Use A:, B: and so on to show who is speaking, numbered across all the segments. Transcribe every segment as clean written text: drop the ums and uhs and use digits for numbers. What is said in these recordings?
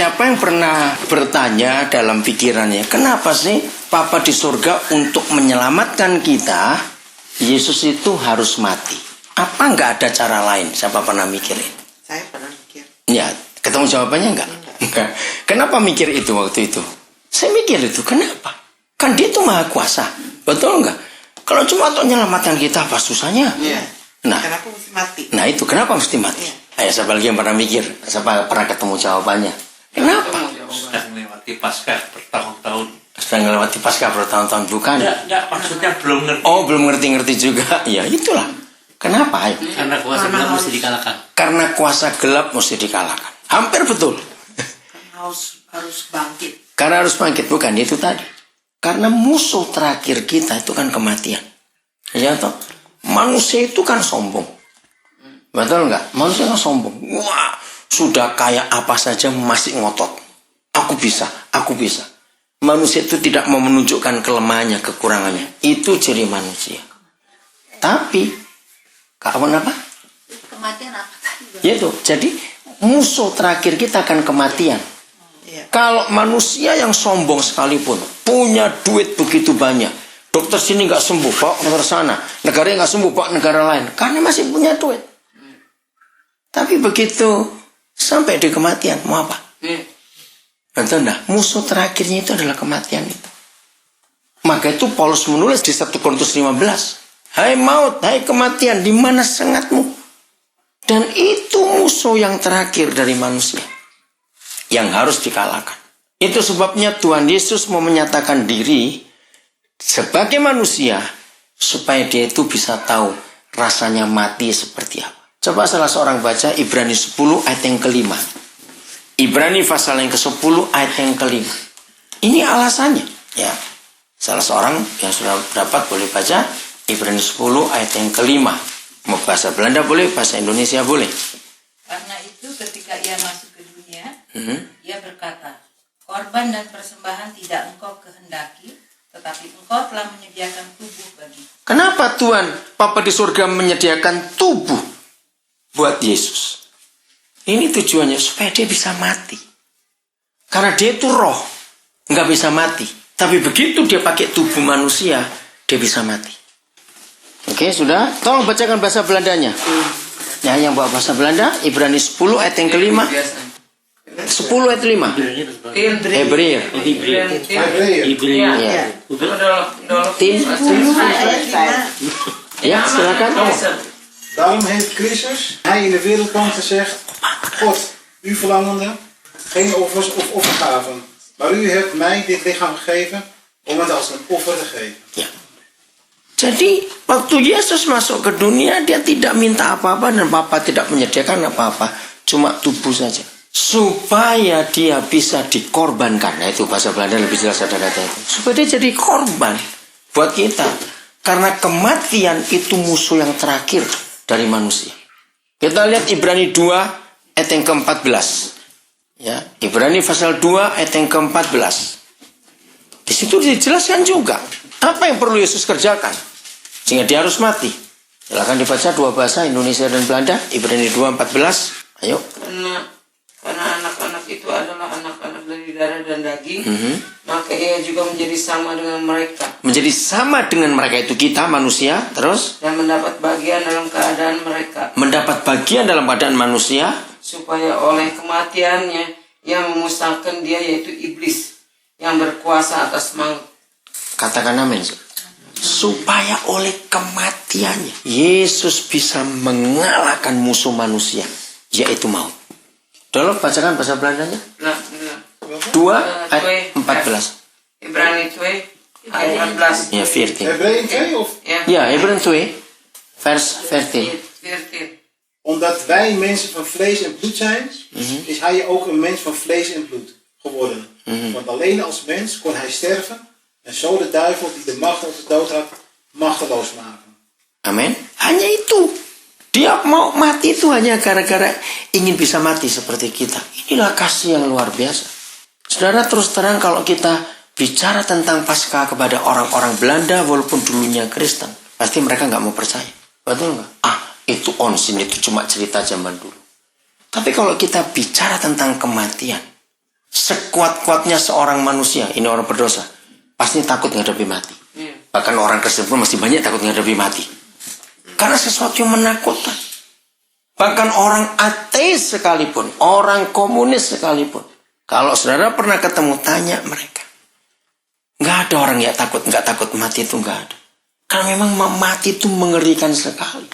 A: Siapa yang pernah bertanya dalam pikirannya, kenapa sih Papa di surga untuk menyelamatkan kita, Yesus itu harus mati? Apa nggak ada cara lain? Siapa pernah mikirin?
B: Saya pernah mikir.
A: Ya, ketemu jawabannya enggak? Enggak. Kenapa mikir itu waktu itu? Saya mikir itu, kenapa? Kan dia itu maha kuasa. Betul enggak? Kalau cuma untuk menyelamatkan kita, apa susahnya?
B: Iya.
A: Nah,
B: Kenapa mesti mati?
A: nah itu, kenapa mesti mati?
B: Iya.
A: Ayo, siapa lagi yang pernah mikir? Siapa pernah ketemu jawabannya? Kenapa?
C: Sudah melewati Paskah bertahun-tahun.
A: Sudah melewati Paskah bertahun-tahun, bukan?
C: Enggak, maksudnya belum ngerti.
A: Oh, belum ngerti-ngerti juga. Ya, itulah. Kenapa? Ayo.
C: Karena kuasa gelap mesti dikalahkan.
A: Karena kuasa gelap mesti dikalahkan. Hampir betul.
B: Harus bangkit.
A: Karena harus bangkit, bukan itu tadi. Karena musuh terakhir kita itu kan kematian. Ya toh? Manusia itu kan sombong. Betul nggak? Manusia kan sombong. Wah, sudah kayak apa saja masih ngotot. Aku bisa, aku bisa. Manusia itu tidak mau menunjukkan kelemahannya, kekurangannya. Itu ciri manusia. Tapi, kawan apa?
D: Kematian apa tadi?
A: Yaitu, jadi musuh terakhir kita akan kematian.
B: Iya.
A: Kalau manusia yang sombong sekalipun, punya duit begitu banyak, dokter sini nggak sembuh, bawa ke negara sana. Negara nggak sembuh, bawa ke negara lain. Karena masih punya duit. Tapi begitu sampai di kematian, mau apa? Betul enggak? Musuh terakhirnya itu adalah kematian itu. Maka itu Paulus menulis di 1 Korintus 15. Hai maut, hai kematian, di mana sengatmu? Dan itu musuh yang terakhir dari manusia. Yang harus dikalahkan. Itu sebabnya Tuhan Yesus mau menyatakan diri sebagai manusia. Supaya dia itu bisa tahu rasanya mati seperti apa. Coba salah seorang baca Ibrani 10 ayat yang kelima. Ibrani pasal yang ke-10 ayat yang kelima. Ini alasannya. Ya, salah seorang yang sudah dapat boleh baca Ibrani 10 ayat yang kelima. Mau bahasa Belanda boleh, bahasa Indonesia boleh.
D: Karena itu ketika ia masuk ke dunia, ia berkata, korban dan persembahan tidak engkau kehendaki, tetapi engkau telah menyediakan tubuh bagi.
A: Kenapa Tuhan Papa di surga menyediakan tubuh buat Yesus? Ini tujuannya supaya dia bisa mati. Karena dia itu roh, nggak bisa mati. Tapi begitu dia pakai tubuh manusia, dia bisa mati. Oke, sudah? Tolong bacakan bahasa Belandanya. Ya, yang bawa bahasa Belanda, Ibrani 10 ayat yang kelima. 10 ayat 5. Hebreer. Ya. Tim. Ya, silakan.
E: Daarom heeft Christus, hij in de wereld kwam gezegd, God, u verlangende, geen offers of offergaven, maar u hebt mij dit lichaam gegeven om het als een offer te geven.
A: Ya. Jadi waktu Yesus masuk ke dunia, dia tidak minta apa-apa dan Bapa tidak menyediakan apa-apa, cuma tubuh saja. Supaya dia bisa dikorbankan. Nah, itu bahasa Belanda lebih jelas ada kata itu. Supaya dia jadi korban buat kita. Karena kematian itu musuh yang terakhir dari manusia. Kita lihat Ibrani 2 ayat yang ke-14. Ya, Ibrani pasal 2 ayat yang ke-14. Di situ dijelaskan juga apa yang perlu Yesus kerjakan sehingga dia harus mati. Silakan dibaca dua bahasa Indonesia dan Belanda. Ibrani 2:14. Ayo.
B: Karena anak-anak itu adalah anak-anak dari darah dan daging, maka ia juga menjadi sama dengan mereka.
A: Menjadi sama dengan mereka itu kita manusia, terus
B: Dan mendapat bagian dalam keadaan mereka.
A: mendapat bagian dalam keadaan manusia
B: Supaya oleh kematiannya, ia memusnahkan dia yaitu iblis yang berkuasa atas maut.
A: Katakan amin. Supaya oleh kematiannya Yesus bisa mengalahkan musuh manusia, yaitu maut. Tolong bacakan bahasa Belandanya. 2 ayat 14.
B: Ibrani 2 ayat 14.
A: Ja, 14.
E: Hebreeën 2 of?
A: Ja, Hebreeën 2, vers 14.
B: 14.
E: Omdat wij mensen van vlees en bloed zijn, is hij ook een mens van vlees en bloed geworden. Want alleen als mens kon hij sterven en zo de duivel die de macht over de dood had, machteloos maken.
A: Amin. Hanya itu. Dia mau mati itu hanya gara-gara ingin bisa mati seperti kita. Inilah kasih yang luar biasa. Saudara, terus terang kalau kita bicara tentang Paskah kepada orang-orang Belanda walaupun dulunya Kristen, pasti mereka nggak mau percaya. Betul nggak? Itu onsin, itu cuma cerita zaman dulu. Tapi kalau kita bicara tentang kematian, Sekuat-kuatnya seorang manusia, ini orang berdosa, pasti takut menghadapi mati. Bahkan orang Kristen pun masih banyak takut menghadapi mati. Karena sesuatu yang menakutkan. Bahkan orang ateis sekalipun, orang komunis sekalipun, kalau saudara pernah ketemu, tanya mereka. Nggak ada orang yang nggak takut mati itu, nggak ada. Karena memang mati itu mengerikan sekali.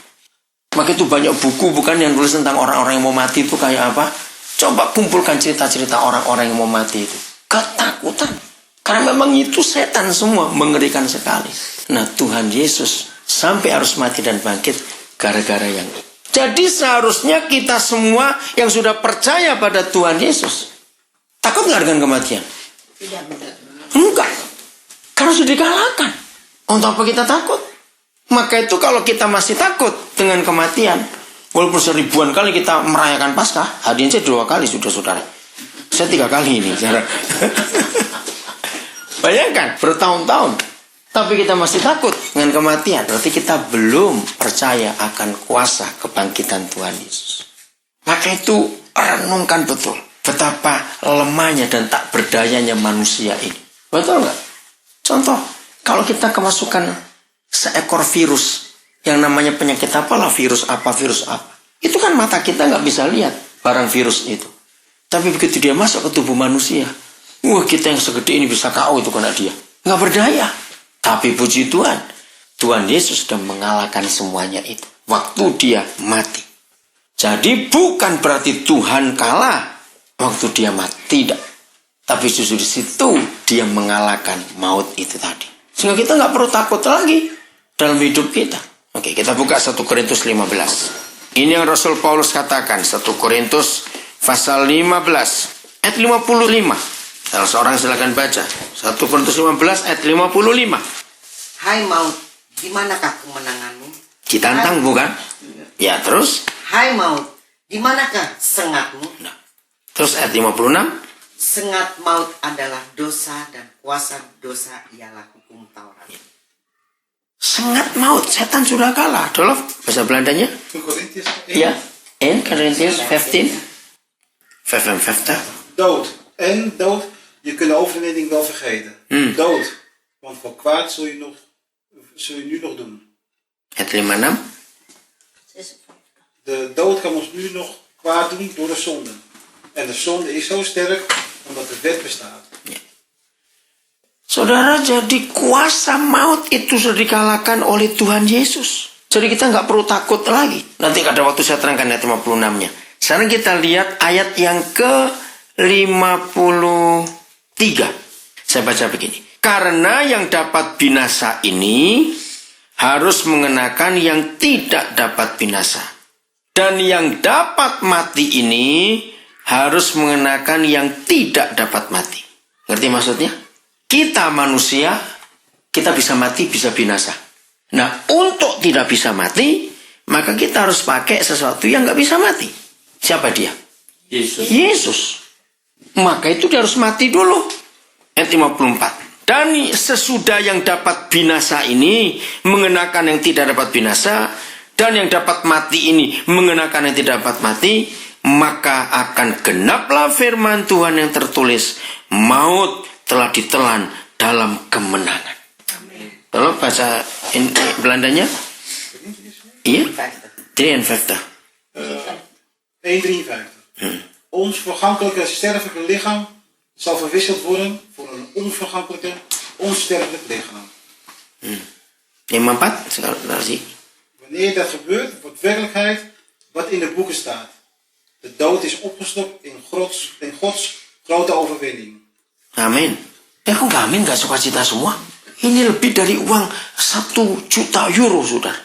A: Maka itu banyak buku bukan yang tulis tentang orang-orang yang mau mati itu kayak apa. Coba kumpulkan cerita-cerita orang-orang yang mau mati itu. Ketakutan. Karena memang itu setan semua, mengerikan sekali. Nah, Tuhan Yesus sampai harus mati dan bangkit gara-gara yang ini. Jadi seharusnya kita semua yang sudah percaya pada Tuhan Yesus, takut nggak dengan kematian? Enggak. Karena sudah dikalahkan. Untuk apa kita takut? Maka itu kalau kita masih takut dengan kematian, walaupun 1000-an kali kita merayakan Paskah, hadirin saya 2 kali sudah saudara. Saya 3 kali ini. Bayangkan, bertahun-tahun. Tapi kita masih takut dengan kematian. Berarti kita belum percaya akan kuasa kebangkitan Tuhan Yesus. Maka itu renungkan betul. Betapa lemahnya dan tak berdayanya manusia ini. Betul nggak? Contoh, kalau kita kemasukan seekor virus yang namanya penyakit apalah, virus apa. Itu kan mata kita nggak bisa lihat barang virus itu. Tapi begitu dia masuk ke tubuh manusia, wah kita yang segede ini bisa KO itu kena dia. Nggak berdaya. Tapi puji Tuhan, Tuhan Yesus sudah mengalahkan semuanya itu. Waktu dia mati. Jadi bukan berarti Tuhan kalah waktu dia mati. Tidak. Tapi justru di situ dia mengalahkan maut itu tadi. Sehingga kita nggak perlu takut lagi dalam hidup kita. Oke, kita buka 1 Korintus 15. Ini yang Rasul Paulus katakan. 1 Korintus pasal 15 ayat 55. Salah seorang silakan baca. 1 Korintus 15 ayat 55.
B: Hai maut, di manakah kemenanganmu?
A: Ditantang bukan? Ya, terus?
B: Hai maut, di manakah sengatmu?
A: Nah, terus ayat 56.
B: Sengat maut adalah dosa dan kuasa dosa ialah hukum Taurat.
A: Sengat maut, setan sudah kalah. Dolof, bahasa Belandanya?
E: Corinthians 1.
A: Ja, in Corinthians 15. 55.
E: Dood. En dood, je kunt de overwinning wel vergeten. Dood. Want voor kwaad zul je nu nog doen.
A: Ayat 56.
E: De dood kan ons nu nog kwaad doen door de zonde. En de zonde is zo sterk omdat de wet bestaat.
A: Ya. Saudara, jadi kuasa maut itu sudah dikalahkan oleh Tuhan Yesus. Jadi kita nggak perlu takut lagi. Nanti ada waktu saya terangkan ayat 56-nya. Sekarang kita lihat ayat yang ke-53. Saya baca begini. Karena yang dapat binasa ini harus mengenakan yang tidak dapat binasa. Dan yang dapat mati ini harus mengenakan yang tidak dapat mati. Ngerti maksudnya? Kita manusia, kita bisa mati, bisa binasa. Nah, untuk tidak bisa mati, maka kita harus pakai sesuatu yang nggak bisa mati. Siapa dia? Yesus. Maka itu dia harus mati dulu. Ayat 54. Dan sesudah yang dapat binasa ini mengenakan yang tidak dapat binasa, dan yang dapat mati ini mengenakan yang tidak dapat mati, maka akan genaplah firman Tuhan yang tertulis, maut telah ditelan dalam kemenangan. Tolong baca Belandanya. Iya? 53.
E: 1:53. Ons vergankelijke sterfelijke lichaam zal verwisseld worden voor een onvergankelijke, onsterfelijk lichaam.
A: 54 sekali.
E: Wanneer dat gebeurt, wordt werkelijkheid wat in de boeken staat. De dood is opgeslokt in Gods grote overwinning.
A: Amin. Kok amin gak suka cita semua? Ini lebih dari uang 1 juta euro, saudara.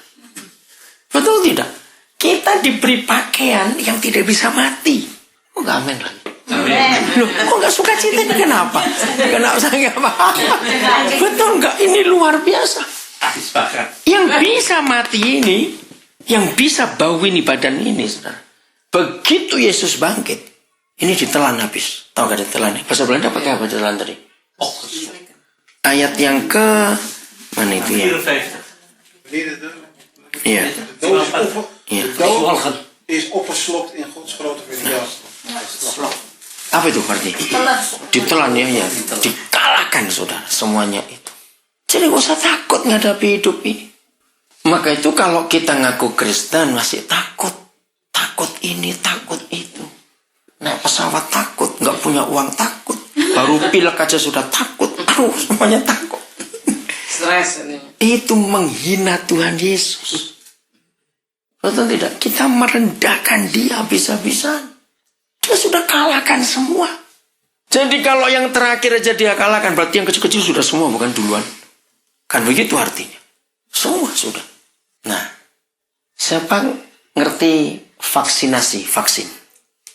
A: Betul tidak? Kita diberi pakaian yang tidak bisa mati. Kok gak amin lagi? Loh, kok gak suka cita ini kenapa? Kenapa saya gak paham? Betul gak? Ini luar biasa. Yang bisa mati ini, yang bisa bau ini badan ini, saudara. Begitu Yesus bangkit, ini ditelan habis. Tahu gak ditelan? Bahasa Belanda pakai apa ditelan tadi? Ayat yang ke mana itu ya? Iya.
E: De dood is opgeslokt in Gods grote overwinning.
A: Apa itu artinya?
D: Telan.
A: Ditelan ya. Dikalahkan saudara semuanya itu. Jadi gak usah takut menghadapi hidup ini. Maka itu kalau kita ngaku Kristen masih takut. Takut ini, takut itu. Naik pesawat takut, nggak punya uang takut. Baru pilek aja sudah takut. Aduh, semuanya takut.
B: Stres ini.
A: Itu menghina Tuhan Yesus. Betul tidak? Kita merendahkan dia habis-habisan. Dia sudah kalahkan semua. Jadi kalau yang terakhir aja dia kalahkan, berarti yang kecil-kecil sudah semua, bukan duluan. Kan begitu artinya. Semua sudah. Nah, siapa ngerti vaksin?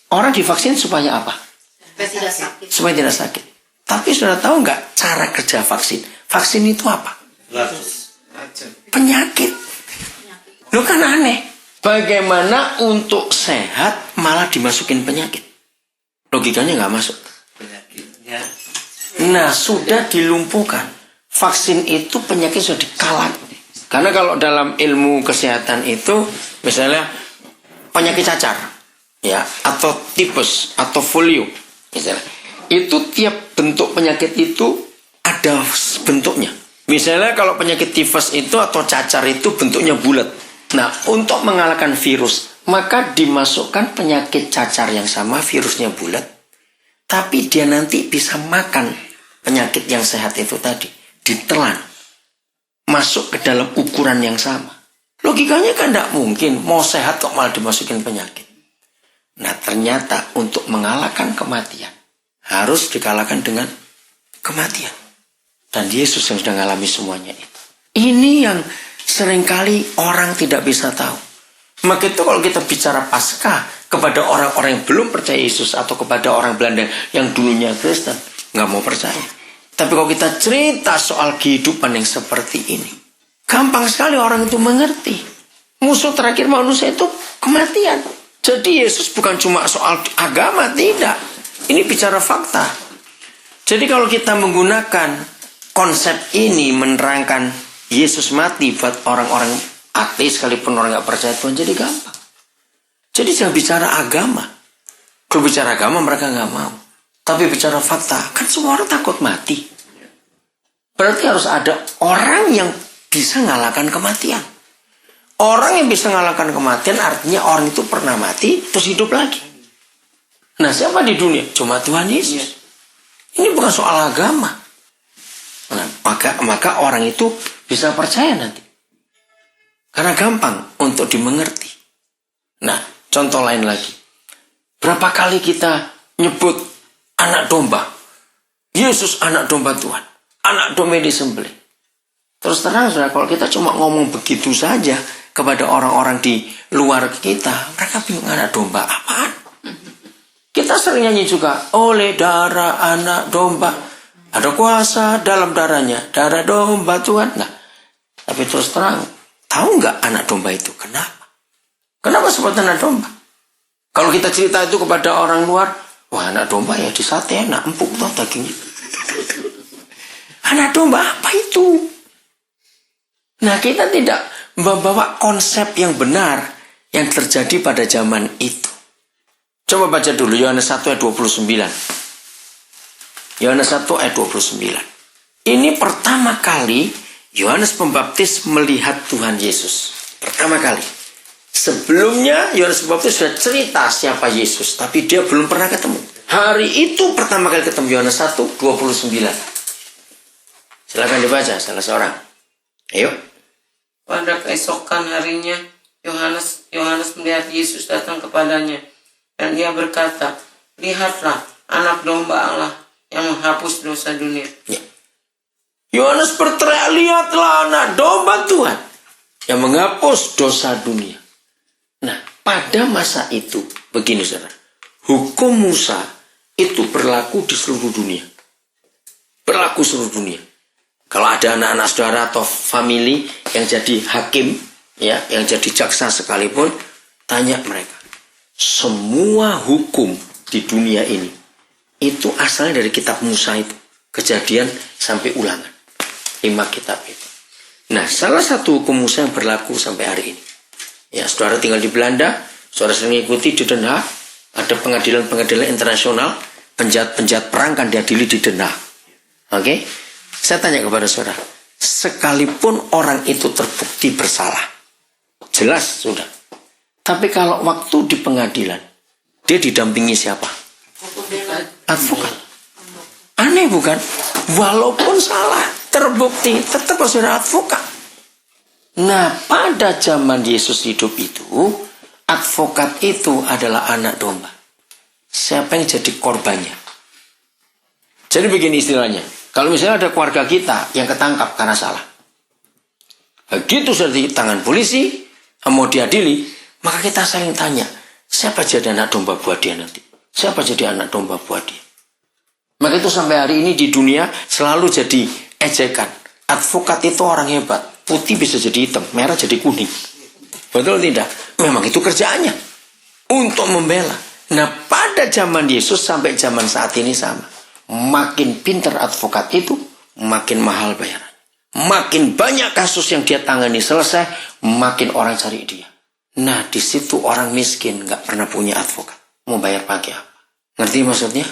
A: Orang divaksin supaya apa?
D: Supaya tidak sakit.
A: Supaya tidak sakit. Tapi sudah tahu nggak cara kerja vaksin? Vaksin itu apa? Penyakit. Lu kan aneh. Bagaimana untuk sehat malah dimasukin penyakit? Logikanya nggak masuk.
C: Penyakitnya
A: Nah, sudah dilumpuhkan. Vaksin itu penyakit sudah dikalahkan. Karena kalau dalam ilmu kesehatan itu, misalnya penyakit cacar, ya, atau tipes, atau polio, misalnya, itu tiap bentuk penyakit itu ada bentuknya. Misalnya kalau penyakit tifus itu atau cacar itu bentuknya bulat. Nah, untuk mengalahkan virus, maka dimasukkan penyakit cacar yang sama, virusnya bulat. Tapi dia nanti bisa makan penyakit yang sehat itu tadi. Ditelan. Masuk ke dalam ukuran yang sama. Logikanya kan tidak mungkin. Mau sehat kok malah dimasukin penyakit. Nah, ternyata untuk mengalahkan kematian, harus dikalahkan dengan kematian. Dan Yesus yang sudah mengalami semuanya itu. Ini yang seringkali orang tidak bisa tahu. Maka itu kalau kita bicara Paskah kepada orang-orang yang belum percaya Yesus atau kepada orang Belanda yang dulunya Kristen, nggak mau percaya. Tapi kalau kita cerita soal kehidupan yang seperti ini, gampang sekali orang itu mengerti. Musuh terakhir manusia itu kematian. Jadi Yesus bukan cuma soal agama, tidak. Ini bicara fakta. Jadi kalau kita menggunakan konsep ini menerangkan Yesus mati buat orang-orang ateis sekalipun orang nggak percaya Tuhan, jadi gampang. Jadi jangan bicara agama. Kalau bicara agama mereka nggak mau. Tapi bicara fakta, kan semua orang takut mati. Berarti harus ada orang yang bisa ngalahkan kematian. Orang yang bisa ngalahkan kematian artinya orang itu pernah mati terus hidup lagi. Nah, siapa di dunia? Cuma Tuhan Yesus. Ini bukan soal agama. Nah, maka orang itu bisa percaya nanti. Karena gampang untuk dimengerti. Nah, contoh lain lagi. Berapa kali kita nyebut anak domba. Yesus anak domba Tuhan. Anak domba disembelih. Terus terang, saudara, kalau kita cuma ngomong begitu saja kepada orang-orang di luar kita, mereka bingung anak domba apaan. Kita sering nyanyi juga, oleh darah anak domba, ada kuasa dalam darahnya, darah domba Tuhan. Nah, tapi terus terang, tahu nggak anak domba itu? Kenapa? Kenapa sebut anak domba? Kalau kita cerita itu kepada orang luar, wah anak domba ya di sate enak, empuk tuh dagingnya. Anak domba apa itu? Nah, kita tidak membawa konsep yang benar yang terjadi pada zaman itu. Coba baca dulu Yohanes 1 ayat 29. Yohanes 1 ayat 29. Ini pertama kali Yohanes Pembaptis melihat Tuhan Yesus. Pertama kali. Sebelumnya Yohanes Pembaptis sudah cerita siapa Yesus, tapi dia belum pernah ketemu. Hari itu pertama kali ketemu, Yohanes 1, 29. Silakan dibaca salah seorang. Ayo.
B: Pada keesokan harinya, Yohanes melihat Yesus datang kepadanya. Dan dia berkata, lihatlah anak domba Allah yang menghapus dosa dunia.
A: Ya. Yohanes berteriak, lihatlah anak domba Tuhan yang menghapus dosa dunia. Nah, pada masa itu, begini saudara, hukum Musa itu berlaku di seluruh dunia. Berlaku seluruh dunia. Kalau ada anak-anak saudara atau famili yang jadi hakim, ya, yang jadi jaksa sekalipun, tanya mereka. Semua hukum di dunia ini itu asalnya dari kitab Musa itu. Kejadian sampai Ulangan. 5 kitab itu. Nah, salah satu hukum Musa yang berlaku sampai hari ini. Ya, saudara tinggal di Belanda, saudara sering mengikuti di Den Haag, ada pengadilan-pengadilan internasional, Penjahat-penjahat perang kan diadili di denda. Oke? Saya tanya kepada saudara, sekalipun orang itu terbukti bersalah, jelas sudah. Tapi kalau waktu di pengadilan, dia didampingi siapa? Advokat. Aneh bukan? Walaupun salah, terbukti, tetap harus ada advokat. Nah, pada zaman Yesus hidup itu, advokat itu adalah anak domba. Siapa yang jadi korbannya? Jadi begini istilahnya. Kalau misalnya ada keluarga kita yang ketangkap karena salah. Begitu sudah di tangan polisi, mau diadili, maka kita saling tanya, siapa jadi anak domba buat dia nanti? Siapa jadi anak domba buat dia? Maka itu sampai hari ini di dunia selalu jadi ejekan. Advokat itu orang hebat. Putih bisa jadi hitam, merah jadi kuning. Betul tidak? Memang itu kerjaannya. Untuk membela. Nah, pada zaman Yesus sampai zaman saat ini sama. Makin pintar advokat itu, makin mahal bayaran. Makin banyak kasus yang dia tangani selesai, makin orang cari dia. Nah, di situ orang miskin nggak pernah punya advokat. Mau bayar pakai apa? Ngerti maksudnya?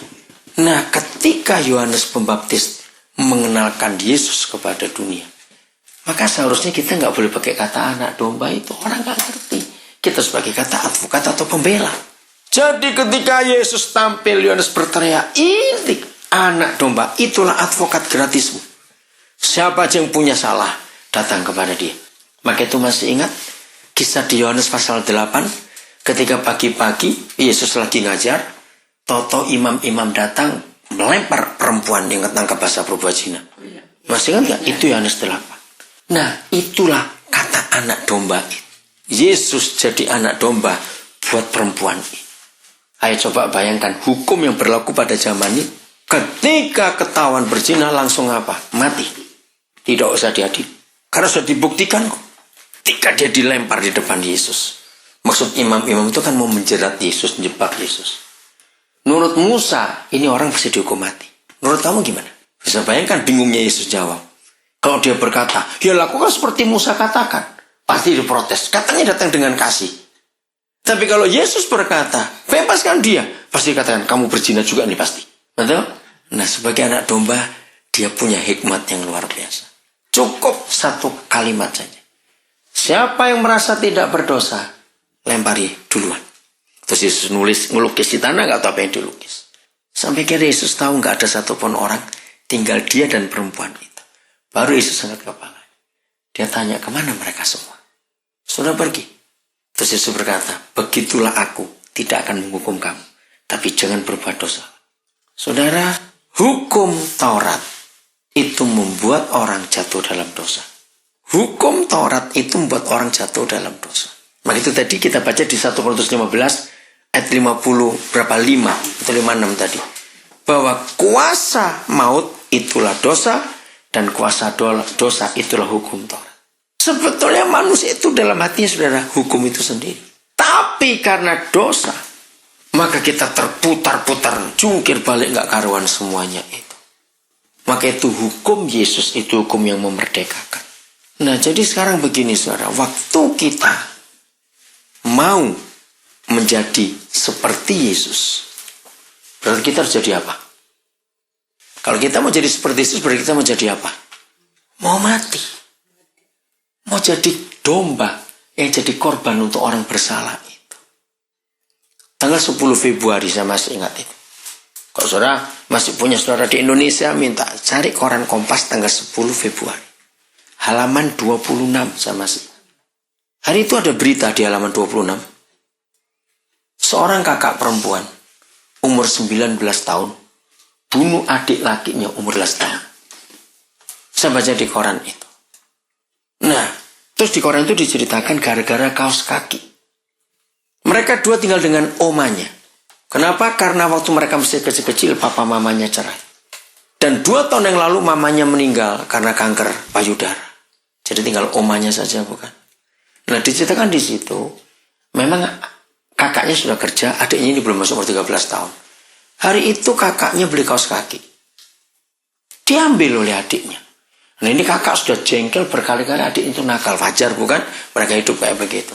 A: Nah, ketika Yohanes Pembaptis mengenalkan Yesus kepada dunia, maka seharusnya kita nggak boleh pakai kata anak domba itu. Orang nggak ngerti. Kita sebagai kata advokat atau pembela. Jadi ketika Yesus tampil, Yohanes berteriak, ini anak domba, itulah advokat gratismu. Siapa yang punya salah, datang kepada dia. Maka itu masih ingat kisah di Yohanes pasal 8, ketika pagi-pagi Yesus lagi ngajar, toto imam-imam datang, melempar perempuan yang ketangkap basah perbuatan zina. Masih ingat nggak? Itu Yohanes 8. Nah, itulah kata anak domba. Yesus jadi anak domba buat perempuan ini. Ayo coba bayangkan hukum yang berlaku pada zaman ini. Ketika ketahuan berzina langsung apa? Mati. Tidak usah diadili. Karena sudah dibuktikan kok. Ketika dia dilempar di depan Yesus. Maksud imam-imam itu kan mau menjerat Yesus, menjebak Yesus. Menurut Musa, ini orang pasti dihukum mati. Menurut kamu gimana? Bisa bayangkan bingungnya Yesus jawab. Kalau dia berkata, ya lakukan seperti Musa katakan. Pasti diprotes. Katanya datang dengan kasih. Tapi kalau Yesus berkata, bebaskan dia. Pasti katakan, kamu berzina juga nih pasti. Betul? Nah, sebagai anak domba, dia punya hikmat yang luar biasa. Cukup satu kalimat saja. Siapa yang merasa tidak berdosa, lempari duluan. Terus Yesus ngelukis di tanah, gak tahu apa yang dilukis. Sampai kira Yesus tahu gak ada satupun orang, tinggal dia dan perempuan itu. Baru Yesus angkat kepala. Dia tanya, kemana mereka semua? Sudah pergi. Terus Yesus berkata, begitulah aku tidak akan menghukum kamu. Tapi jangan berbuat dosa. Saudara, hukum Taurat itu membuat orang jatuh dalam dosa. Hukum Taurat itu membuat orang jatuh dalam dosa. Maka itu tadi kita baca di 1 Korintus 15 ayat 50 berapa 5 atau 56 tadi. Bahwa kuasa maut itulah dosa dan kuasa dosa itulah hukum Taurat. Sebetulnya manusia itu dalam hatinya saudara hukum itu sendiri. Tapi karena dosa, maka kita terputar-putar, jungkir balik gak karuan semuanya itu. Maka itu hukum Yesus, itu hukum yang memerdekakan. Nah, jadi sekarang begini saudara, waktu kita mau menjadi seperti Yesus, berarti kita harus jadi apa? Kalau kita mau jadi seperti Yesus, berarti kita mau jadi apa? Mau mati. Mau jadi domba yang jadi korban untuk orang bersalah itu. Tanggal 10 Februari saya masih ingat itu. Kalau saudara masih punya saudara di Indonesia, minta cari koran Kompas tanggal 10 Februari. Halaman 26 saya masih. Hari itu ada berita di halaman 26. Seorang kakak perempuan umur 19 tahun bunuh adik lakinya umur 11 tahun. Saya baca di koran itu. Nah, terus di koran itu diceritakan gara-gara kaos kaki. Mereka dua tinggal dengan omanya. Kenapa? Karena waktu mereka masih kecil-kecil, papa mamanya cerai. Dan 2 tahun yang lalu mamanya meninggal karena kanker payudara. Jadi tinggal omanya saja, bukan? Nah, diceritakan di situ, memang kakaknya sudah kerja, adiknya ini belum masuk umur 13 tahun. Hari itu kakaknya beli kaos kaki. Diambil oleh adiknya. Nah, ini kakak sudah jengkel berkali-kali, adik itu nakal, wajar bukan? Mereka hidup kayak begitu.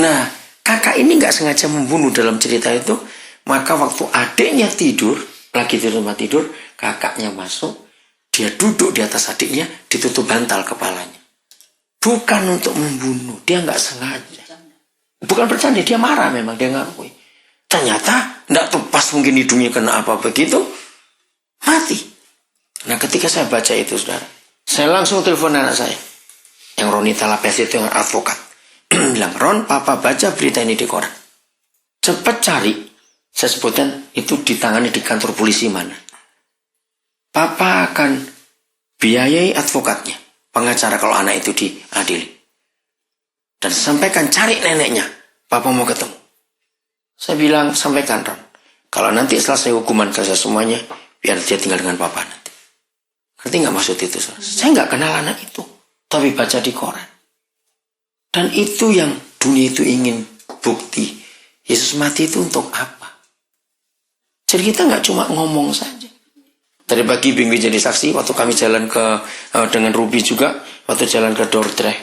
A: Nah, kakak ini nggak sengaja membunuh dalam cerita itu. Maka waktu adiknya tidur, lagi di tempat tidur, kakaknya masuk, dia duduk di atas adiknya, ditutup bantal kepalanya. Bukan untuk membunuh, dia nggak sengaja. Bukan bercanda, dia marah memang, dia ngakui. Ternyata nggak tepas, mungkin hidungnya kena apa begitu, mati. Nah ketika saya baca itu saudara, saya langsung telepon anak saya, yang Roni Talapes itu, yang advokat. Bilang, Ron, papa baca berita ini di koran. Cepat cari, saya sebutkan itu ditangani di kantor polisi mana. Papa akan biayai advokatnya, pengacara kalau anak itu diadili. Dan sampaikan cari neneknya, papa mau ketemu. Saya bilang, sampaikan Ron, kalau nanti selesai hukuman kerja semuanya, biar dia tinggal dengan papa nanti. Ngerti nggak maksud itu? Saya nggak kenal anak itu, tapi baca di koran. Dan itu yang dunia itu ingin bukti. Yesus mati itu untuk apa? Jadi kita nggak cuma ngomong saja. Tadi pagi Bingwi jadi saksi, waktu kami jalan ke dengan Ruby juga, waktu jalan ke Dordrecht,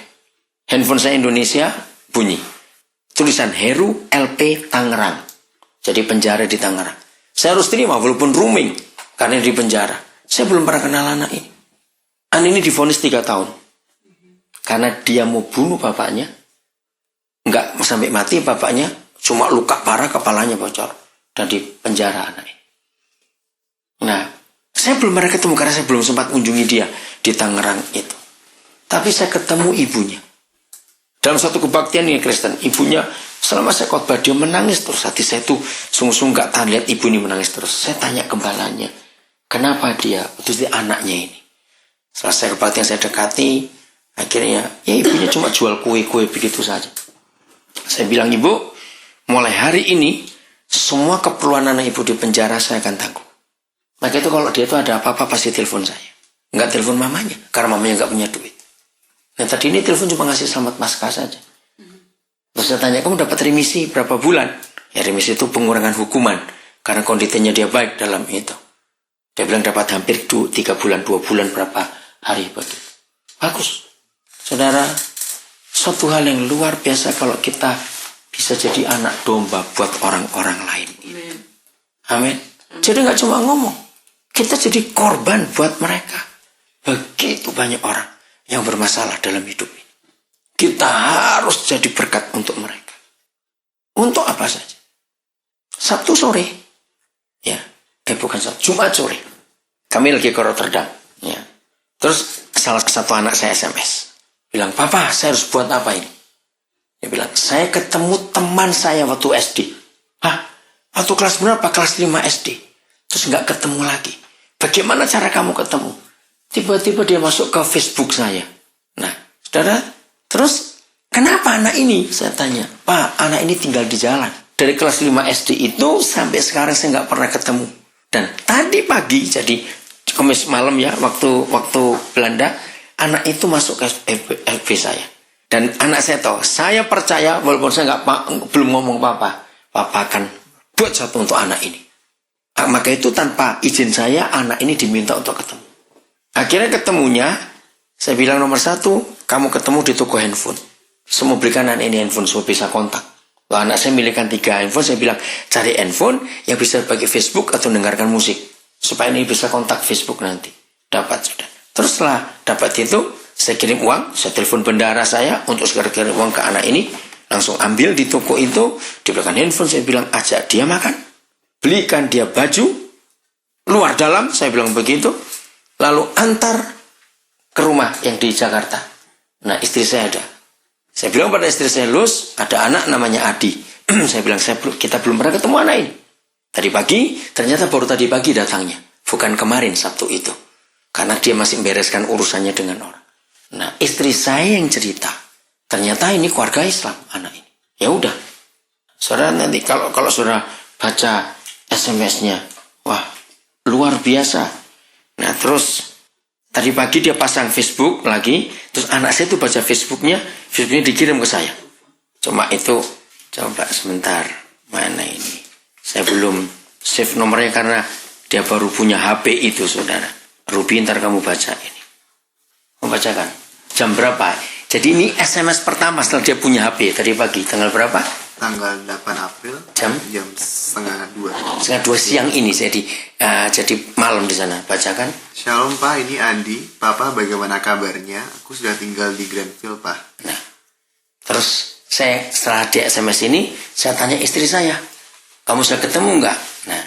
A: handphone saya Indonesia bunyi. Tulisan Heru LP Tangerang. Jadi penjara di Tangerang. Saya harus terima walaupun roaming karena di penjara. Saya belum pernah kenal anak ini. Anak ini divonis 3 tahun. Karena dia mau bunuh bapaknya. Enggak sampai mati bapaknya. Cuma luka parah, kepalanya bocor. Dan di penjara anak ini. Nah, saya belum pernah ketemu karena saya belum sempat kunjungi dia di Tangerang itu. Tapi saya ketemu ibunya. Dalam suatu kebaktian yang Kristen, ibunya selama saya khotbah dia menangis terus. Hati saya tuh sungguh-sungguh gak tahan lihat ibu ini menangis terus. Saya tanya gembalanya, kenapa dia? Terus dia anaknya ini. Setelah saya kebaktian saya dekati, akhirnya ya ibunya cuma jual kue-kue begitu saja. Saya bilang, ibu, mulai hari ini semua keperluan anak ibu di penjara saya akan tanggung. Maka itu kalau dia itu ada apa-apa pasti telepon saya. Nggak telepon mamanya, karena mamanya nggak punya duit. Nah tadi ini telepon cuma ngasih selamat Paskah saja. Terus saya tanya, kamu dapat remisi berapa bulan? Ya remisi itu pengurangan hukuman. Karena kondisinya dia baik dalam itu. Dia bilang dapat hampir 3 bulan, 2 bulan berapa hari begitu. Bagus. Saudara, suatu hal yang luar biasa kalau kita bisa jadi anak domba buat orang-orang lain. Amin. Jadi nggak cuma ngomong. Kita jadi korban buat mereka. Begitu banyak orang yang bermasalah dalam hidup ini. Kita harus jadi berkat untuk mereka. Untuk apa saja. Sabtu sore. Ya. Bukan Sabtu. Jumat sore. Kami lagi ke Rotterdam. Ya. Terus salah satu anak saya SMS. Bilang, papa saya harus buat apa ini? Dia bilang, saya ketemu teman saya waktu SD. Hah? Waktu kelas berapa? Kelas 5 SD. Terus nggak ketemu lagi. Bagaimana cara kamu ketemu? Tiba-tiba dia masuk ke Facebook saya. Nah, saudara, terus kenapa anak ini? Saya tanya, Pak, anak ini tinggal di jalan. Dari kelas 5 SD itu sampai sekarang saya nggak pernah ketemu. Dan tadi pagi, jadi Kamis malam ya, waktu Belanda, anak itu masuk ke FB saya. Dan anak saya tahu, saya percaya walaupun saya belum ngomong papa akan buat satu untuk anak ini. Maka itu tanpa izin saya, anak ini diminta untuk ketemu. Akhirnya ketemunya, saya bilang nomor 1, kamu ketemu di toko handphone. Saya mau belikan anak ini handphone supaya bisa kontak. Lalu anak saya milihkan 3 handphone, saya bilang cari handphone yang bisa pakai Facebook atau dengarkan musik. Supaya ini bisa kontak Facebook nanti. Dapat sudah. Terus setelah dapat itu, saya kirim uang, saya telepon bendahara saya untuk segera kirim uang ke anak ini. Langsung ambil di toko itu, dibelikan handphone, saya bilang ajak dia makan. Belikan dia baju, luar dalam, saya bilang begitu. Lalu antar ke rumah yang di Jakarta. Nah istri saya ada. Saya bilang pada istri saya, Lus, ada anak namanya Adi. Saya bilang, kita belum pernah ketemu anak ini. Tadi pagi, ternyata baru tadi pagi datangnya. Bukan kemarin Sabtu itu. Karena dia masih membereskan urusannya dengan orang. Nah istri saya yang cerita. Ternyata ini keluarga Islam anak ini. Ya udah. Saudara nanti kalau saudara baca SMS-nya. Wah luar biasa. Nah terus tadi pagi dia pasang Facebook lagi, terus anak saya tuh baca Facebooknya dikirim ke saya. Cuma itu, coba sebentar, mana ini? Saya belum save nomornya karena dia baru punya HP itu saudara. Ruby ntar kamu baca ini. Kamu bacakan. Jam berapa? Jadi ini SMS pertama setelah dia punya HP tadi pagi, tanggal berapa?
F: tanggal 8 April
A: Jam?
F: jam setengah 2.
A: Setengah 2 siang ini jadi malam di sana. Bacakan.
F: Shalom Pak, ini Andi. Papa bagaimana kabarnya? Aku sudah tinggal di Grandville Pak.
A: Nah, terus setelah di SMS ini, saya tanya istri saya, kamu sudah ketemu nggak? Nah,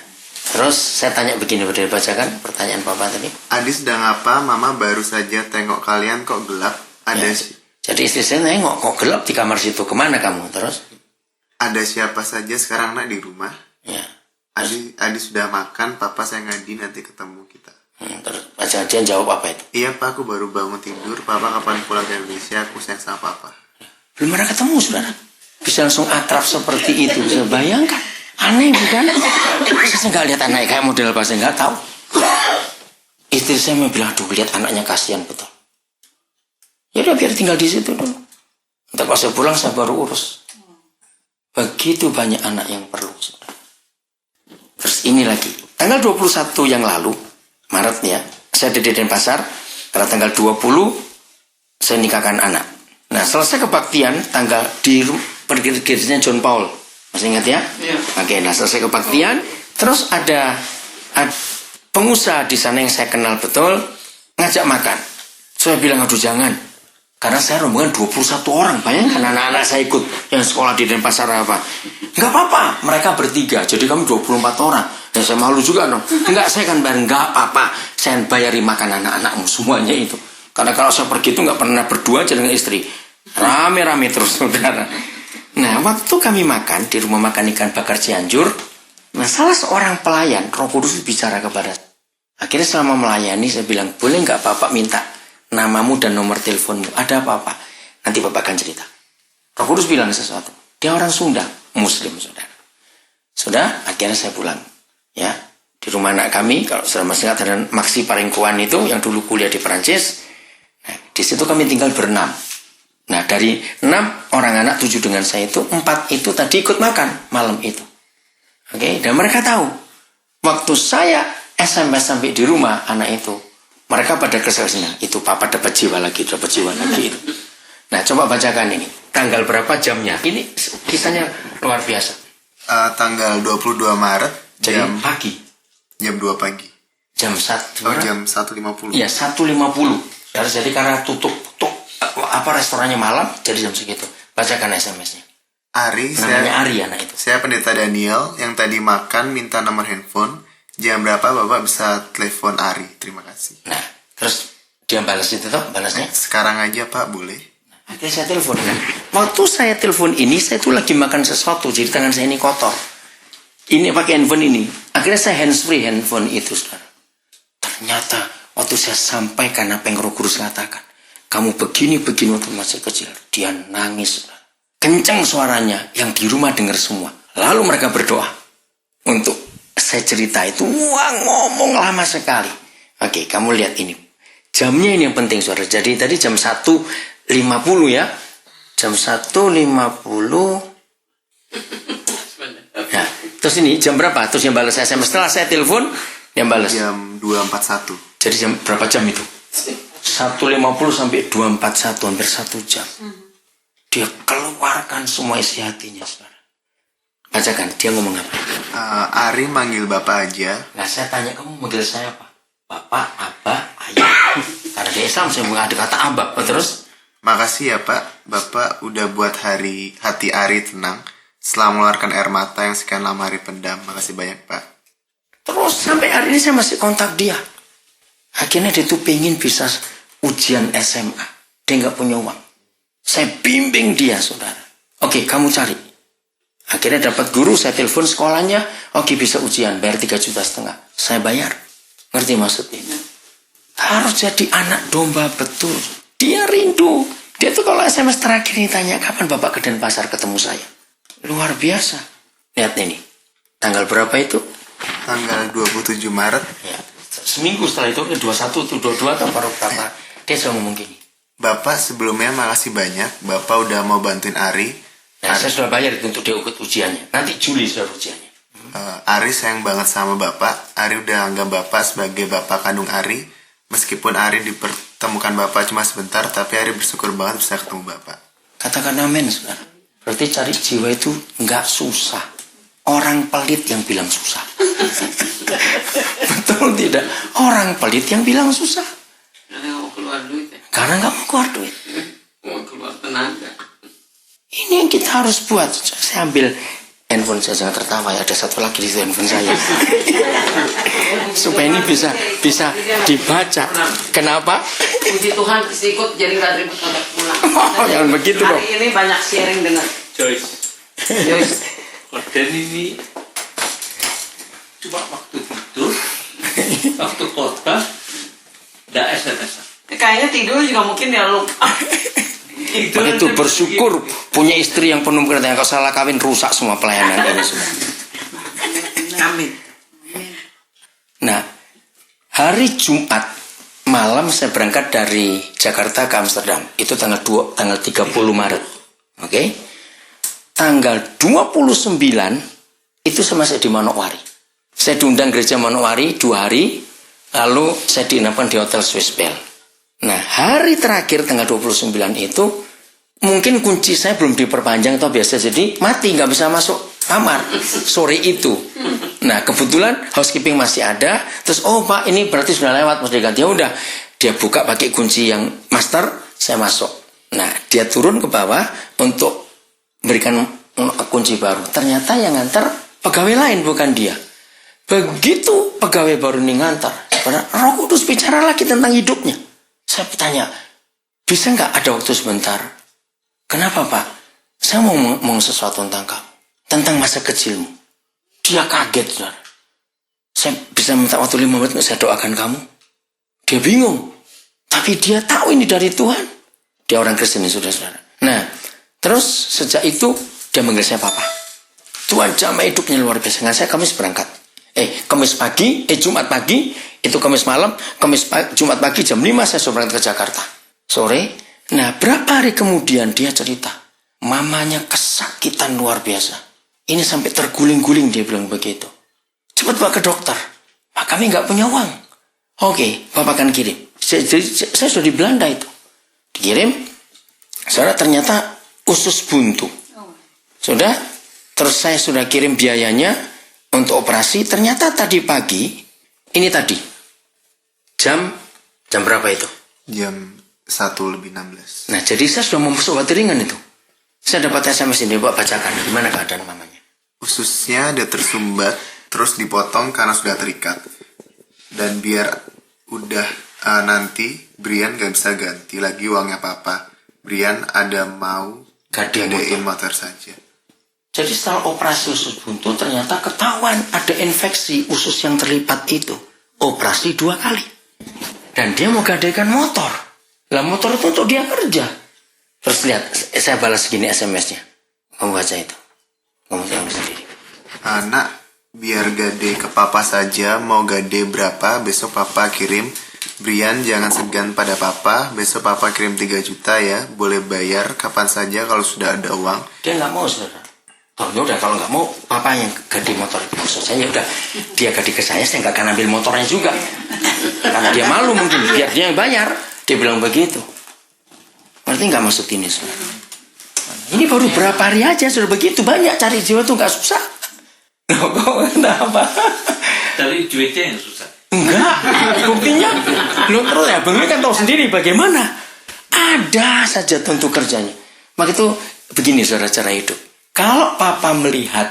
A: terus saya tanya begini, berdiri bacakan pertanyaan papa tadi.
F: Adi sedang apa? Mama baru saja tengok kalian kok gelap.
A: Ya, jadi istri saya nengok, kok gelap di kamar situ, kemana kamu? Terus?
F: Ada siapa saja sekarang nak di rumah?
A: Ya.
F: Adi sudah makan, papa saya ngadi nanti ketemu kita.
A: Terus baca dia jawab apa itu?
F: Iya Pak, aku baru bangun tidur. Papa kapan pulang ke Indonesia? Aku sayang sama Papa.
A: Belum pernah ketemu, saudara. Bisa langsung akrab seperti itu. Bisa bayangkan. Aneh bukan? Saya nggak lihat anak kayak model apa, saya nggak tahu. Istri saya mau bilang, aduh lihat anaknya kasihan betul. Ya udah biar tinggal di situ dulu. Nanti pas saya pulang saya baru urus. Begitu banyak anak yang perlu, saudara. Terus ini lagi. Tanggal 21 yang lalu, Maretnya, saya di Denpasar. Pada tanggal 20, saya nikahkan anak. Nah, selesai kebaktian tanggal di pergirnya John Paul. Masih ingat ya?
B: Iya.
A: Oke, nah selesai kebaktian, terus ada pengusaha di sana yang saya kenal betul ngajak makan. Saya bilang, aduh jangan. Karena saya rombongan 21 orang. Bayangkan anak-anak saya ikut yang sekolah di Denpasar apa. Enggak apa-apa, mereka bertiga. Jadi kami 24 orang. Dan saya malu juga dong. Enggak, saya kan bayar, enggak apa-apa. Saya bayari makan anak-anakmu semuanya itu. Karena kalau saya pergi itu enggak pernah berdua aja dengan istri. Rame-rame terus, saudara. Nah, waktu kami makan di rumah makan ikan bakar Cianjur, nah salah seorang pelayan, Roh Kudus bicara kepada saya. Akhirnya selama melayani saya bilang, boleh nggak Bapak minta namamu dan nomor teleponmu? Ada apa-apa? Nanti Bapak akan cerita. Roh Kudus bilang sesuatu. Dia orang Sunda, Muslim, saudara. Sudah, akhirnya saya pulang. Ya, di rumah anak kami, kalau sudah masih ingat ada Maxi Parengkuan itu yang dulu kuliah di Perancis. Nah, di situ kami tinggal berenam. Nah, dari 6 orang anak, 7 dengan saya itu, 4 itu tadi ikut makan malam itu. Oke, dan mereka tahu. Waktu saya SMS sampai di rumah anak itu, mereka pada kesalahannya, itu papa dapat jiwa lagi itu. Nah, coba bacakan ini. Tanggal berapa jamnya? Ini kisahnya luar biasa.
F: Tanggal 22 Maret,
A: Jadi
F: jam
A: pagi.
F: jam 2 pagi.
A: Jam 1.
F: Oh, jam 1.50.
A: Iya, 1.50. Jadi karena tutup restorannya malam, jadi jam segitu. Bacakan SMS-nya.
F: Ari,
A: Namanya Ari anak itu.
F: saya pendeta Daniel yang tadi makan minta nomor handphone. Jam berapa Bapak bisa telepon Ari? Terima kasih.
A: Nah, terus dia balas itu toh, balasnya.
F: Sekarang aja Pak, boleh?
A: Akhirnya saya telepon. Nah, waktu saya telepon ini, saya tuh lagi makan sesuatu, jadi tangan saya ini kotor. Ini pakai handphone ini. Akhirnya saya handsfree handphone itu, saudara. Ternyata waktu saya sampaikan apa yang Roh Kudus katakan, kamu begini waktu masih kecil. Dia nangis. Kencang suaranya. Yang di rumah dengar semua. Lalu mereka berdoa. Untuk saya cerita itu. Wah, ngomong lama sekali. Oke, kamu lihat ini. Jamnya ini yang penting, saudara. Jadi tadi jam 1.50 ya. Jam 1.50. Nah, terus ini jam berapa? Terus yang balas SMS. Setelah saya telepon, yang balas.
F: Jam 2.41.
A: Jadi jam berapa jam itu? 1.50 sampai 2.41, hampir 1 jam. Dia keluarkan semua isi hatinya, saudara. Bacakan, dia ngomong apa?
F: Ari manggil Bapak aja.
A: Nah, saya tanya, kamu manggil saya apa? Bapak, Abah, Ayah. Karena di Islam saya ada kata Abah. Terus?
F: Makasih ya Pak, Bapak udah buat hati Ari tenang setelah mengeluarkan air mata yang sekian lama Ari pendam. Makasih banyak Pak.
A: Terus sampai hari ini saya masih kontak dia. Akhirnya dia tuh pengen bisa ujian SMA. Dia nggak punya uang. Saya bimbing dia, saudara. Oke, kamu cari. Akhirnya dapat guru, saya telepon sekolahnya. Oke, bisa ujian, bayar 3,5 juta. Saya bayar. Ngerti maksudnya? Harus jadi anak domba betul. Dia rindu. Dia tuh kalau SMS terakhir ditanya, kapan Bapak ke Denpasar ketemu saya? Luar biasa. Lihat ini. Tanggal berapa itu?
F: Tanggal 27 Maret.
A: Ya. Seminggu setelah itu, 21 atau 22 atau baru berapa. Dia selalu ngomong gini.
F: Bapak sebelumnya makasih banyak. Bapak udah mau bantuin Ari.
A: Nah, saya sudah bayar itu untuk dia ikut ujiannya. Nanti Juli sudah ujiannya.
F: Ari sayang banget sama Bapak. Ari udah anggap Bapak sebagai Bapak kandung Ari. Meskipun Ari dipertemukan Bapak cuma sebentar, tapi Ari bersyukur banget bisa ketemu Bapak.
A: Katakan amin, saudara. Berarti cari jiwa itu nggak susah. Orang pelit yang bilang susah. Betul tidak? Orang pelit yang bilang susah.
B: Karena nggak mau keluar duit ya.
A: Karena nggak mau keluar duit.
B: Mau keluar tenaga.
A: Ini yang kita harus buat. Saya ambil handphone saya, jangan tertawa ya. Ada satu lagi di handphone saya. Supaya ini bisa dibaca. Kenapa?
B: Puji Tuhan ikut jadi nggak ribet untuk pulang.
A: Oh, jangan begitu dong.
B: Hari ini banyak sharing dengan
C: Joyce.
B: Joyce.
C: Orden ini cuma waktu tidur, waktu khotbah, nggak SMS.
B: Kayaknya tidur juga mungkin dia lupa.
A: Begitu bersyukur punya istri yang penuh pengertian. Kalau salah kawin rusak semua pelayanan ini semua.
B: Amin.
A: Nah, hari Jumat malam saya berangkat dari Jakarta ke Amsterdam. Itu tanggal 30 Maret. Oke. Tanggal 29 itu sama saya di Manokwari. Saya diundang gereja Manokwari 2 hari. Lalu saya diinapkan di Hotel Swiss Bell. Nah, hari terakhir tanggal 29 itu mungkin kunci saya belum diperpanjang atau biasa jadi mati, nggak bisa masuk kamar sore itu. Nah, kebetulan housekeeping masih ada. Terus, oh Pak, ini berarti sudah lewat, mesti diganti. Ya udah, dia buka pakai kunci yang master, saya masuk. Nah, dia turun ke bawah untuk berikan kunci baru. Ternyata yang ngantar pegawai lain, bukan dia. Begitu pegawai baru ini ngantar, sebenarnya Roh Kudus bicara lagi tentang hidupnya. Saya bertanya, bisa nggak ada waktu sebentar? Kenapa Pak? Saya mau ngomong sesuatu tentang kamu, tentang masa kecilmu. Dia kaget, saudara. Saya bisa minta waktu 5 menit untuk saya doakan kamu. Dia bingung, tapi dia tahu ini dari Tuhan. Dia orang Kristen, saudara-saudara. Nah, terus sejak itu dia manggil saya Papa. Tuhan jamah hidupnya luar biasa. Dengan saya Kamis berangkat. Jumat pagi, itu Kamis malam, Jumat pagi jam 5 saya sudah berangkat ke Jakarta. Sore. Nah, berapa hari kemudian dia cerita, mamanya kesakitan luar biasa. Ini sampai terguling-guling, dia bilang begitu. Cepat bawa ke dokter. Pak, kami nggak punya uang. Oke, Bapak akan kirim. Saya sudah di Belanda itu. Dikirim. Saudara, ternyata usus buntu. Sudah, terus saya sudah kirim biayanya untuk operasi. Ternyata tadi pagi, ini tadi, jam berapa itu?
F: Jam 1:16.
A: Nah, jadi saya sudah mau masuk obat ringan itu. Saya dapat SMS ini, Pak, bacakan. Gimana keadaan mamanya?
F: Ususnya ada tersumbat, terus dipotong karena sudah terikat. Dan biar udah nanti, Brian gak bisa ganti lagi uangnya Papa. Brian ada mau gadein motor saja.
A: Jadi setelah operasi usus buntu ternyata ketahuan ada infeksi usus yang terlipat itu. Operasi 2 kali. Dan dia mau gadekan motor. Lah motor itu untuk dia kerja. Terus lihat, saya balas gini SMS-nya. Kamu baca itu. Kamu sendiri.
F: Anak, biar gade ke Papa saja, mau gade berapa, besok Papa kirim. Brian jangan segan pada Papa, besok Papa kirim 3 juta ya. Boleh bayar kapan saja kalau sudah ada uang.
A: Dia nggak mau, saudara. Oh, yaudah, kalau nggak mau, Papa yang gade motor. Maksud saya, udah, dia gade ke saya nggak akan ambil motornya juga. Karena dia malu mungkin, biar dia yang bayar. Dia bilang begitu. Berarti nggak masuk ini, saudara. Ini baru berapa hari aja, sudah begitu banyak. Cari jiwa tuh nggak susah. Loh, kok kenapa?
C: Dari duitnya yang susah.
A: Enggak, buktinya. Loh, terus ya, Bang Lee kan tahu sendiri bagaimana. Ada saja tentu kerjanya. Maka itu begini, saudara, cara hidup. Kalau Papa melihat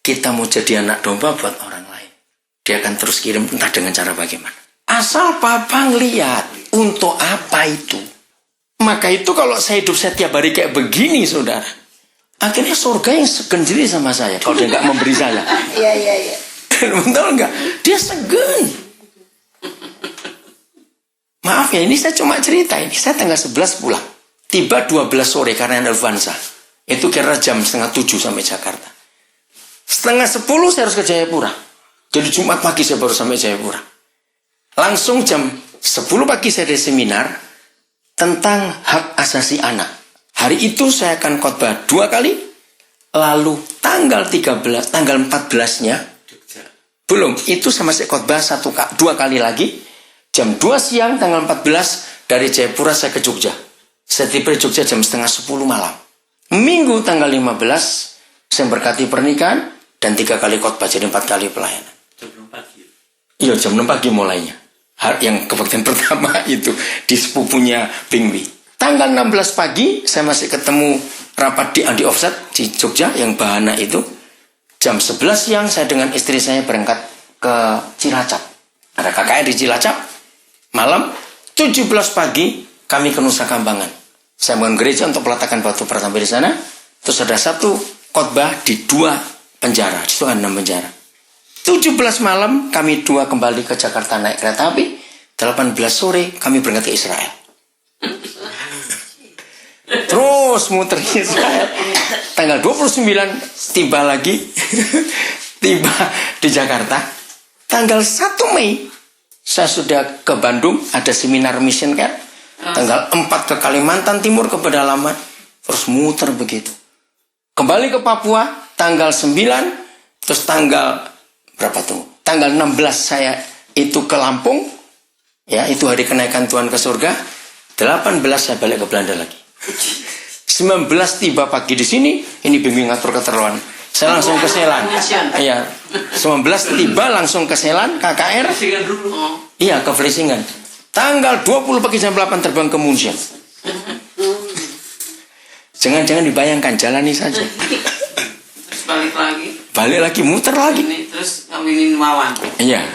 A: kita mau jadi anak domba buat orang lain, dia akan terus kirim entah dengan cara bagaimana. Asal Papa ngelihat untuk apa itu. Maka itu kalau saya hidup setiap hari kayak begini, saudara, akhirnya surga yang segen sendiri sama saya. Kalau dia nggak memberi saya.
D: Iya.
A: Betul nggak? Dia segen. Maaf ya, ini saya cuma cerita. Ini saya tanggal 11 pulang. Tiba 12 sore karena Elvansa. Itu kira jam 6:30 sampai Jakarta. 9:30 saya harus ke Jayapura. Jadi Jumat pagi saya baru sampai Jayapura. Langsung jam 10 pagi saya ada seminar tentang hak asasi anak. Hari itu saya akan khotbah 2 kali. Lalu tanggal 14-nya belum, itu sama saya khotbah 2 kali lagi. Jam 2 siang tanggal 14 dari Jayapura saya ke Jogja. Saya tiba di Jogja jam 9:30 malam. Minggu tanggal 15 saya berkati pernikahan dan 3 kali khotbah, jadi 4 kali pelayanan.
C: Jam 6 pagi.
A: Iya, jam 6 pagi mulainya. Yang kebaktian pertama itu di sepupunya Bingwi. Tanggal 16 pagi saya masih ketemu rapat di offset di Jogja yang Bahana itu. Jam 11 siang saya dengan istri saya berangkat ke Cilacap. Ada KKR di Cilacap. Malam 17 pagi kami ke Nusa Kambangan. Saya bangun gereja untuk peletakan batu pertama di sana. Terus ada satu khotbah di 2 penjara. Di situ ada 6 penjara. 17 malam kami 2 kembali ke Jakarta naik kereta api. 18 sore kami berangkat ke Israel. Terus muter Israel. Tanggal 29 tiba lagi. Tiba di Jakarta. Tanggal 1 Mei saya sudah ke Bandung, ada seminar mission care. Tanggal 4 ke Kalimantan Timur ke pedalaman. Terus muter begitu. Kembali ke Papua tanggal 9. Terus tanggal berapa tuh? Tanggal 16 saya itu ke Lampung. Ya, itu hari kenaikan Tuhan ke surga. 18 saya balik ke Belanda lagi. 19 tiba pagi di sini, ini bimbing ngatur keterlaluan. Saya langsung ke Selan. Iya. 19 tiba langsung ke Selan, KKR. Iya, ke Vlesingan. Tanggal 20 pagi jam 8 terbang ke Munchen. Jangan-jangan dibayangkan, jalani saja.
B: Terus balik lagi.
A: Balik lagi, muter lagi.
B: Ini terus kawinin Wawan.
A: Iya.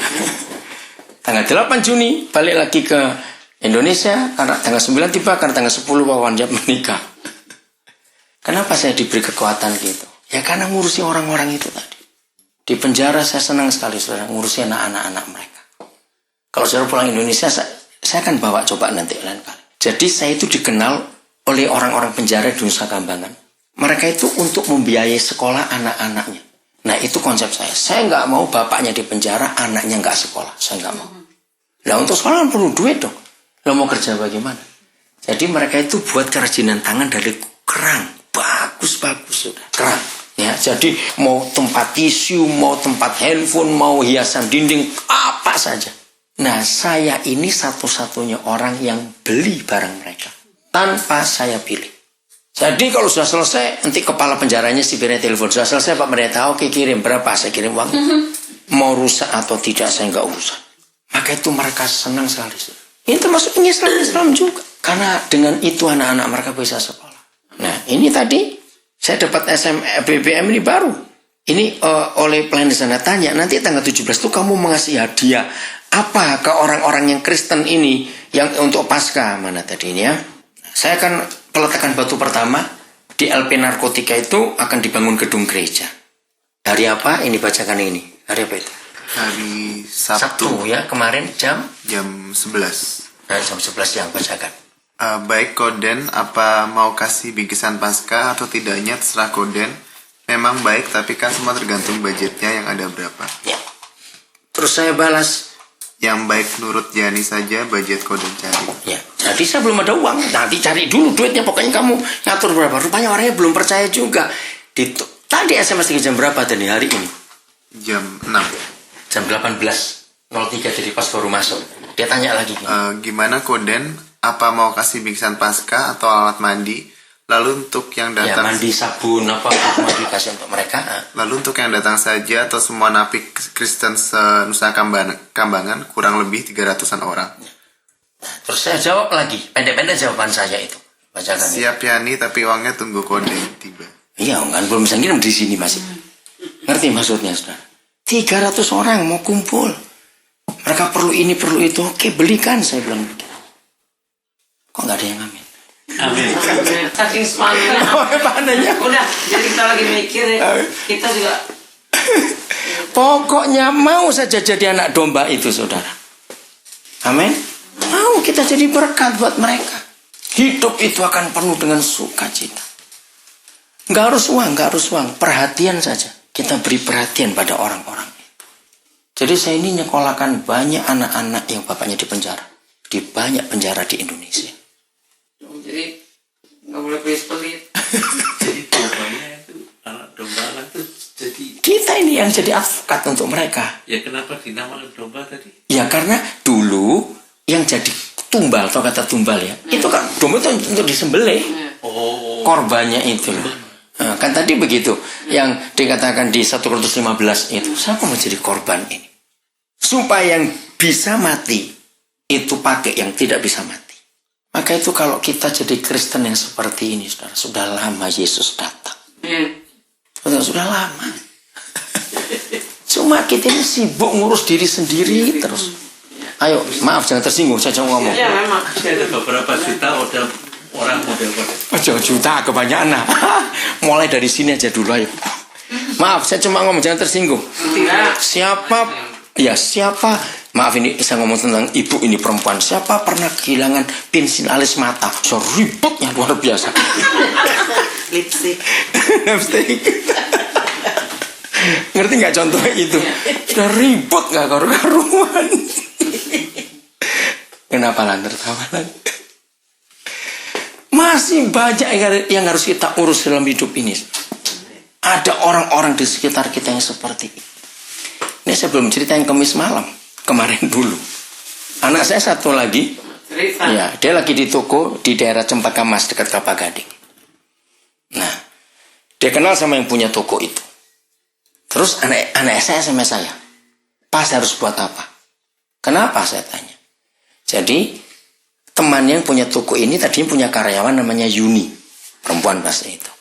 A: Tanggal 8 Juni balik lagi ke Indonesia, karena tanggal 9 tiba, karena tanggal 10 Wawan jam menikah. Kenapa saya diberi kekuatan gitu? Ya karena ngurusi orang-orang itu tadi. Di penjara saya senang sekali saudara ngurusi anak-anak mereka. Kalau saudara pulang Indonesia, saya akan bawa coba nanti lain kali. Jadi saya itu dikenal oleh orang-orang penjara di Nusa Kambangan. Mereka itu untuk membiayai sekolah anak-anaknya. Nah itu konsep saya. Saya nggak mau bapaknya di penjara, anaknya nggak sekolah. Saya nggak mau. Nah untuk sekolah kan perlu duit dong. Lo mau kerja bagaimana? Jadi mereka itu buat kerajinan tangan dari kerang. Bagus sudah. Kerang. Ya, jadi mau tempat tisu, mau tempat handphone, mau hiasan dinding, apa saja. Nah, saya ini satu-satunya orang yang beli barang mereka. Tanpa saya pilih. Jadi kalau sudah selesai, nanti kepala penjaranya sipirnya telepon. Sudah selesai Pak Pendeta, oke kirim. Berapa? Saya kirim uang. Mau rusak atau tidak, saya nggak urusan. Maka itu mereka senang sekali. Ini termasuk Islam juga. Karena dengan itu anak-anak mereka bisa sekolah. Nah, ini tadi saya dapat BBM ini baru. Ini oleh pelayan di sana tanya, nanti tanggal 17 itu kamu mengasih hadiah apa ke orang-orang yang Kristen ini yang untuk Paskah mana tadi ini ya? Saya akan peletakan batu pertama di LP Narkotika itu akan dibangun gedung gereja. Hari apa? Ini bacakan ini. Hari apa itu?
F: Hari Sabtu
A: ya, kemarin jam
F: 11.
A: Nah, jam 11 yang bacakan.
F: Baik Koden, apa mau kasih bingkisan Paskah atau tidaknya terserah Koden. Memang baik, tapi kan semua tergantung budgetnya yang ada berapa.
A: Ya. Terus saya balas.
F: Yang baik menurut Jani saja budget Koden cari.
A: Ya, jadi saya belum ada uang. Nanti cari dulu duitnya, pokoknya kamu ngatur berapa. Rupanya orangnya belum percaya juga. Tadi SMS jam berapa tadi hari ini?
F: Jam 6.
A: Jam 18.03 jadi pas baru masuk. Dia tanya lagi.
F: Gimana Koden? Apa mau kasih bingkisan Paskah atau alat mandi? Lalu untuk yang datang,
A: ya, mandi sabun apa mau dikasih untuk mereka.
F: Lalu untuk yang datang saja atau semua napi Kristen Nusa Kambangan kurang lebih 300-an orang.
A: Terus saya jawab lagi, pendek-pendek jawaban saya itu. Bacakan.
F: Siap Yani, tapi uangnya tunggu Koden tiba.
A: Iya, kan belum bisa ngirim di sini masih. Ngerti maksudnya saudara? 300 orang mau kumpul. Mereka perlu ini perlu itu. Oke, belikan saya bilang begitu. Kok nggak ada yang amin?
C: Amin.
B: Saking semangatnya. Udah, jadi kita lagi mikir kita juga.
A: Pokoknya mau saja jadi anak domba itu saudara. Amin. Mau kita jadi berkat buat mereka. Hidup itu akan penuh dengan sukacita. Nggak harus uang. Perhatian saja. Kita beri perhatian pada orang-orang itu. Jadi saya ini nyekolahkan banyak anak-anak yang bapaknya di penjara. Di banyak penjara di Indonesia.
B: Jadi nggak boleh pelit-pelit.
C: Jadi dombanya itu anak domba itu jadi.
A: Kita ini yang jadi advokat untuk mereka.
C: Ya kenapa dinamakan domba tadi?
A: Ya karena dulu yang jadi tumbal atau kata tumbal ya, itu kan domba itu untuk disembelih.
C: Oh.
A: Korbannya itu loh. Nah, kan tadi begitu. Yang dikatakan di 1 Korintus 15 itu. Siapa mau jadi korban ini? Supaya yang bisa mati itu pakai yang tidak bisa mati. Maka itu kalau kita jadi Kristen yang seperti ini, saudara, sudah lama Yesus datang. Sudah lama. Cuma kita ini sibuk ngurus diri sendiri terus. Ayo, maaf jangan tersinggung, saya cuma ngomong.
B: Ya memang.
C: Ada beberapa juta orang model.
A: Jangan juta, kebanyakan. Nah. Mulai dari sini aja dulu, ayo. Maaf, saya cuma ngomong, jangan tersinggung. Siapa, maaf ini saya ngomong tentang ibu ini perempuan. Siapa pernah kehilangan pensil alis mata? So ributnya luar biasa.
B: Lipstick.
A: Ngerti nggak contohnya itu? Sudah ribut nggak karu-karuan. Kenapa lan tertawa lan? Masih banyak yang harus kita urus dalam hidup ini. Ada orang-orang di sekitar kita yang seperti ini. Ini saya belum cerita yang Kamis malam. Kemarin dulu. Anak saya satu lagi. Ya, dia lagi di toko di daerah Cempaka Mas dekat Kelapa Gading. Nah, dia kenal sama yang punya toko itu. Terus anak saya SMS saya. Pas harus buat apa? Kenapa saya tanya? Jadi, teman yang punya toko ini tadinya punya karyawan namanya Yuni. Perempuan pasti itu.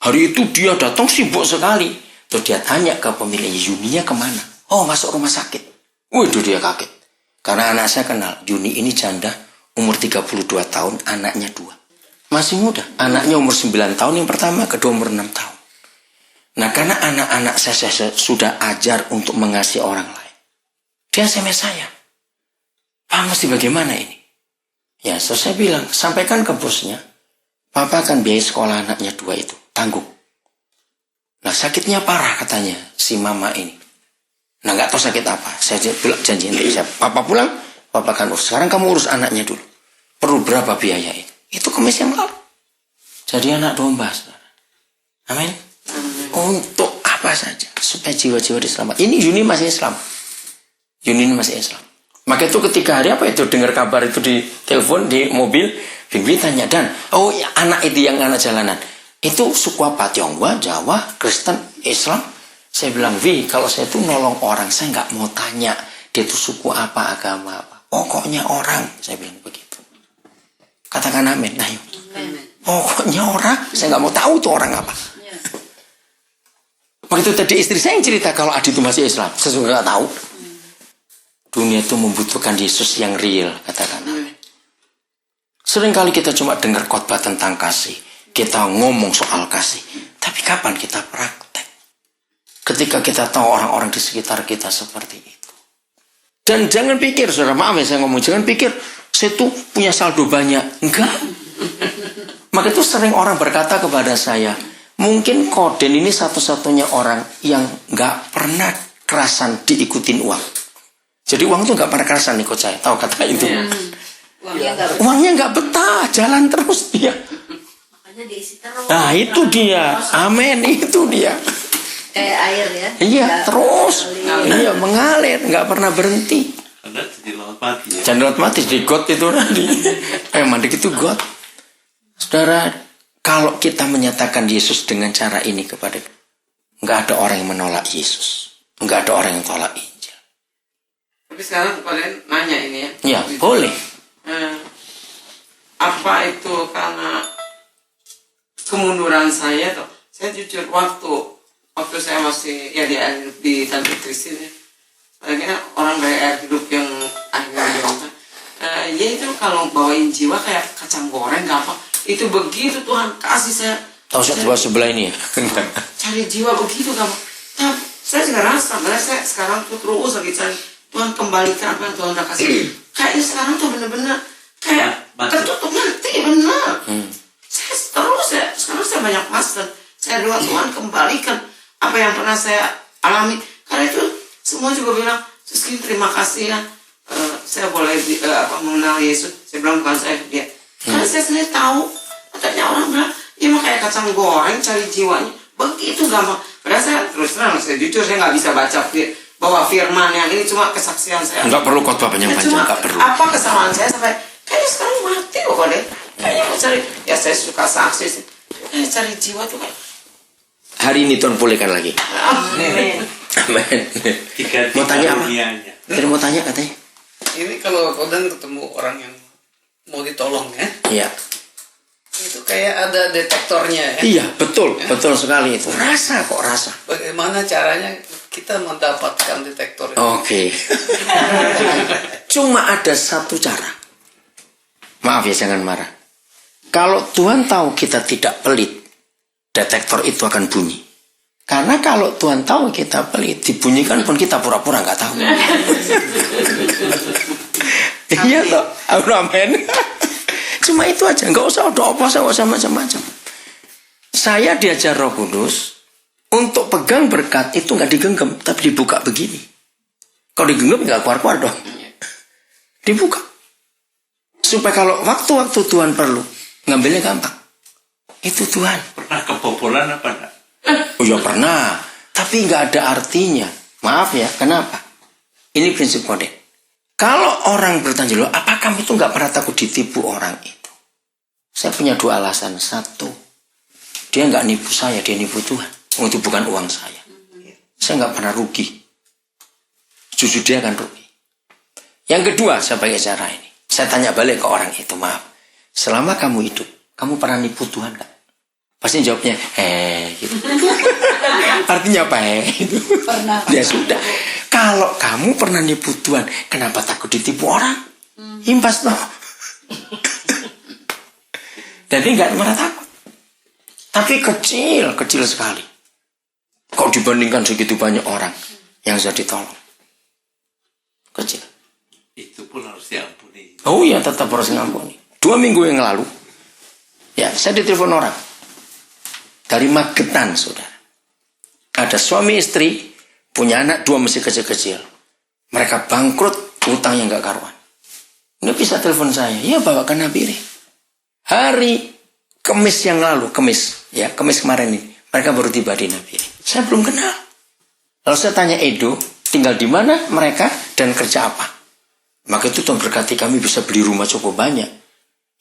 A: Hari itu dia datang sibuk sekali. Terus dia tanya ke pemiliknya, Yuninya kemana? Oh, masuk rumah sakit. Waduh, dia kaget. Karena anak saya kenal, Yuni ini janda, umur 32 tahun, anaknya 2. Masih muda. Anaknya umur 9 tahun yang pertama, kedua umur 6 tahun. Nah, karena anak-anak saya sudah ajar untuk mengasihi orang lain. Dia SMS saya. Pak, mesti bagaimana ini? Ya, so saya bilang, sampaikan ke bosnya, Papa akan biayai sekolah anaknya 2 itu, tanggung. Nah, sakitnya parah katanya, si mama ini. Nah, nggak tahu sakit apa. Saya janji nanti Papa pulang, Papa akan urus. Sekarang kamu urus anaknya dulu. Perlu berapa biaya itu? Itu Kamis yang lalu. Jadi anak domba, saudara. Amin. Untuk apa saja, supaya jiwa-jiwa diselamatkan. Ini Yuni masih Islam. Yuni masih Islam. Maka itu ketika hari apa itu dengar kabar itu di telepon di mobil, Bibi tanya, Dan, oh ya, anak itu yang anak jalanan, itu suku apa? Tionghoa, Jawa, Kristen, Islam? Saya bilang, Vi, kalau saya itu nolong orang, saya nggak mau tanya dia itu suku apa, agama apa. Pokoknya orang, saya bilang begitu. Katakan amin. Nah, yuk. Pokoknya orang, saya nggak mau tahu tuh orang apa. Begitu tadi istri saya yang cerita kalau Adi itu masih Islam, saya juga nggak tahu. Dunia itu membutuhkan Yesus yang real, katakan amin. Seringkali kita cuma dengar khotbah tentang kasih, kita ngomong soal kasih, tapi kapan kita praktek? Ketika kita tahu orang-orang di sekitar kita seperti itu. Dan jangan pikir, saudara, maaf ya saya ngomong, jangan pikir saya tuh punya saldo banyak. Enggak. Maka itu sering orang berkata kepada saya, mungkin Koden ini satu-satunya orang yang nggak pernah kerasan diikutin uang. Jadi uang tuh nggak pernah kerasan ikut saya. Tahu kata itu? Uangnya nggak betah, jalan terus dia.
G: Makanya diisi terus.
A: Nah itu dia, amin, itu dia.
G: Kayak air ya.
A: Iya, terus. Iya, mengalir, nggak pernah berhenti.
C: Karena jadi laut mati ya.
A: Jangan laut mati, di got itu tadi. Mandi itu got. Saudara, kalau kita menyatakan Yesus dengan cara ini kepada, nggak ada orang yang menolak Yesus. Nggak ada orang yang tolak Injil.
B: Tapi sekarang kalian nanya ini ya.
A: Ya, boleh.
B: Apa itu karena kemunduran saya tuh? Saya jujur waktu saya masih ya di Tante Kristin ya. Kayaknya orang dari air hidup yang akhirnya diomongkan. Ya itu kalau bawain jiwa kayak kacang goreng gampang. Itu begitu Tuhan kasih saya.
A: Tahu sebelah ini ya.
B: Cari jiwa begitu gampang. Nah, saya juga rasa, saya sekarang tuh terus lagi cari Tuhan kembalikan apa yang Tuhan udah kasih. Kayaknya sekarang tuh bener-bener kayak tertutup nanti bener. Saya terus ya, sekarang saya banyak master. Saya doa Tuhan kembalikan apa yang pernah saya alami. Karena itu semua juga bilang, Suski terima kasih ya. Saya boleh mengenal Yesus. Saya bilang bukan saya dia. Karena saya sendiri tahu. Katanya orang bilang, ya mah kayak kacang goreng cari jiwanya. Begitu gampang. Padahal saya terus terang, saya jujur saya nggak bisa baca bahwa firman yang ini cuma kesaksian saya.
A: Nggak perlu khotbah panjang-panjang, nggak perlu.
B: Apa kesalahan saya sampai kayaknya sekarang mati kok deh. Kayaknya mau cari, ya saya suka saksi sih. Cari jiwa tuh kayak.
A: Hari ini Tuhan pulihkan lagi.
B: Amin.
A: Amin. Mau tanya apa? Tadi mau tanya katanya.
H: Ini kalau Kodan ketemu orang yang mau ditolong ya,
A: Iya.
H: itu kayak ada detektornya ya.
A: Iya, betul. Betul sekali itu. Rasa kok rasa.
H: Bagaimana caranya kita mendapatkan detektor itu?
A: Oke. Cuma ada satu cara. Maaf ya, jangan marah. Kalau Tuhan tahu kita tidak pelit, detektor itu akan bunyi. Karena kalau Tuhan tahu kita pelit, dibunyikan pun kita pura-pura nggak tahu. Iya toh, amin. Cuma itu aja, nggak usah ada apa, nggak usah macam-macam. Saya diajar Roh Kudus untuk pegang berkat itu nggak digenggam, tapi dibuka begini. Kalau digenggam nggak keluar-keluar dong. Dibuka. Supaya kalau waktu-waktu Tuhan perlu, ngambilnya gampang. Itu Tuhan.
C: Pernah kebobolan apa enggak?
A: Oh ya pernah, tapi nggak ada artinya. Maaf ya, kenapa? Ini prinsip kode. Kalau orang bertanya, loh, apa kamu itu nggak pernah takut ditipu orang itu? Saya punya dua alasan. Satu, dia nggak nipu saya, dia nipu Tuhan. Itu bukan uang saya. Saya nggak pernah rugi. Justru dia akan rugi. Yang kedua, saya pakai cara ini. Saya tanya balik ke orang itu, maaf. Selama kamu hidup, kamu pernah nipu Tuhan nggak? Pasti jawabnya, gitu. Artinya apa, gitu.
D: Pernah.
A: Ya sudah. Kalau kamu pernah nipu Tuhan, kenapa takut ditipu orang? Impas toh. Jadi nggak pernah takut. Tapi kecil sekali. Kok dibandingkan segitu banyak orang yang sudah ditolong. Kecil.
C: Itu pun harus diampuni.
A: Oh iya, tetap harus ngampuni. 2 minggu yang lalu, ya saya ditelepon orang. Dari Magetan, saudara. Ada suami istri, punya anak 2 masih kecil-kecil. Mereka bangkrut, utangnya nggak karuan. Nggak bisa telepon saya. Ya bawakan nabire. Hari Kamis yang lalu, Kamis kemarin ini, mereka baru tiba di Nabire. Saya belum kenal. Lalu saya tanya Edo, tinggal di mana mereka dan kerja apa? Maka itu Tuhan berkati kami bisa beli rumah cukup banyak.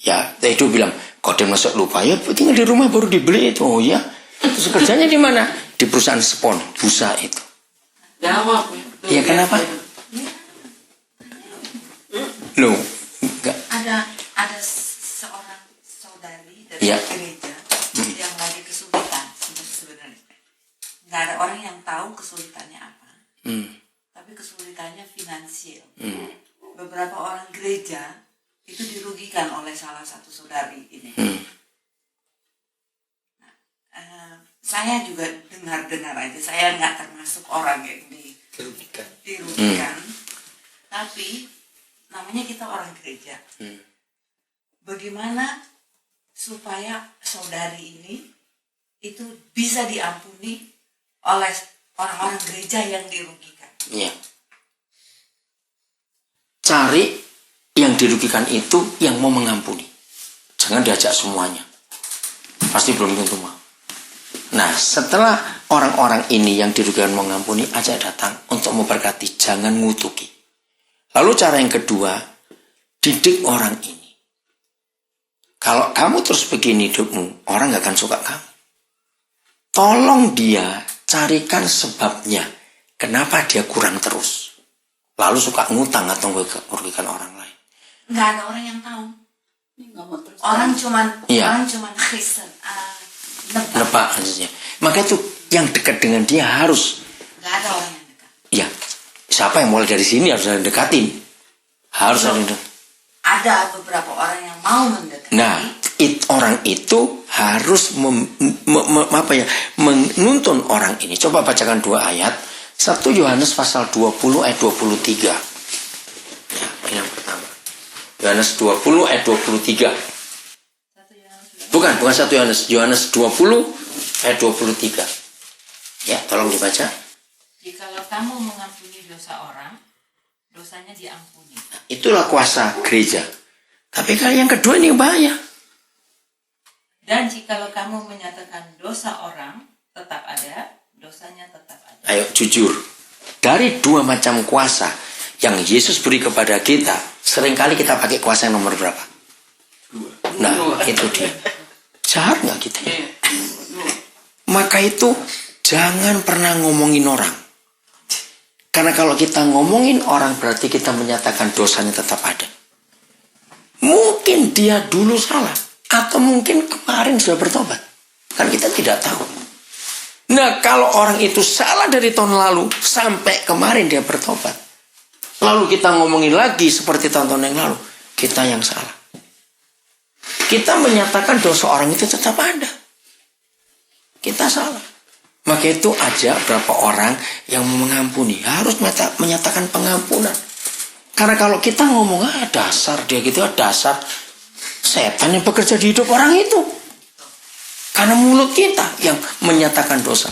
A: Ya, Edo bilang, kau dia masuk lupa ya, tinggal di rumah baru dibeli itu. Oh ya, terus kerjanya di mana? Di perusahaan spon, busa itu.
B: Jawab.
A: Iya, kenapa? Loh, enggak.
D: Ada seorang saudari dari
A: Iya.
D: gereja yang lagi kesulitan sebenarnya. Nggak ada orang yang tahu kesulitannya apa. Tapi kesulitannya finansial. Beberapa orang gereja itu dirugikan oleh salah satu saudari ini. Nah, saya juga dengar aja. Saya nggak termasuk orang yang dirugikan. Tapi namanya kita orang gereja. Bagaimana supaya saudari ini itu bisa diampuni oleh orang-orang gereja yang dirugikan?
A: Iya. Cari yang dirugikan itu yang mau mengampuni. Jangan diajak semuanya. Pasti belum tentu mau. Nah, setelah orang-orang ini yang dirugikan mau mengampuni, ajak datang untuk memberkati. Jangan ngutuki. Lalu cara yang kedua, didik orang ini. Kalau kamu terus begini hidupmu, orang gak akan suka kamu. Tolong dia carikan sebabnya. Kenapa dia kurang terus. Lalu suka ngutang atau merugikan orang lain.
D: Nggak ada orang yang tahu. Orang cuman Kristen,
A: nebak maksudnya. Maka itu yang dekat dengan dia harus.
D: nggak ada orang yang dekat.
A: Ya, siapa yang mulai dari sini harus ada yang dekatin. Harus ada yang dekatin.
D: Ada beberapa orang yang mau mendekati.
A: Nah, orang itu harus menuntun orang ini. Coba bacakan 2 ayat. 1 Yohanes pasal 20 ayat 23. Ya, ini yang pertama. Yohanes 20 ayat 23. Bukan 1 Yohanes. Yohanes 20 ayat 23. Ya, tolong dibaca.
D: Jikalau kamu mengampuni dosa orang, dosanya diampuni.
A: Itulah kuasa gereja. Tapi kalau yang kedua ini bahaya.
D: Dan jikalau kamu menyatakan dosa orang tetap ada, dosanya tetap ada.
A: Ayo jujur. Dari 2 macam kuasa yang Yesus beri kepada kita, seringkali kita pakai kuasa yang nomor berapa? Nah, itu dia. Jahat nggak kita? Maka itu jangan pernah ngomongin orang. Karena kalau kita ngomongin orang berarti kita menyatakan dosanya tetap ada. Mungkin dia dulu salah. Atau mungkin kemarin sudah bertobat. Kan kita tidak tahu. Nah, kalau orang itu salah dari tahun lalu sampai kemarin dia bertobat. Lalu kita ngomongin lagi seperti tahun-tahun yang lalu. Kita yang salah. Kita menyatakan dosa orang itu tetap ada. Kita salah. Maka itu aja berapa orang yang mengampuni. Harus menyatakan pengampunan. Karena kalau kita ngomong, dasar dia gitu, dasar setan yang bekerja di hidup orang itu. Karena mulut kita yang menyatakan dosa.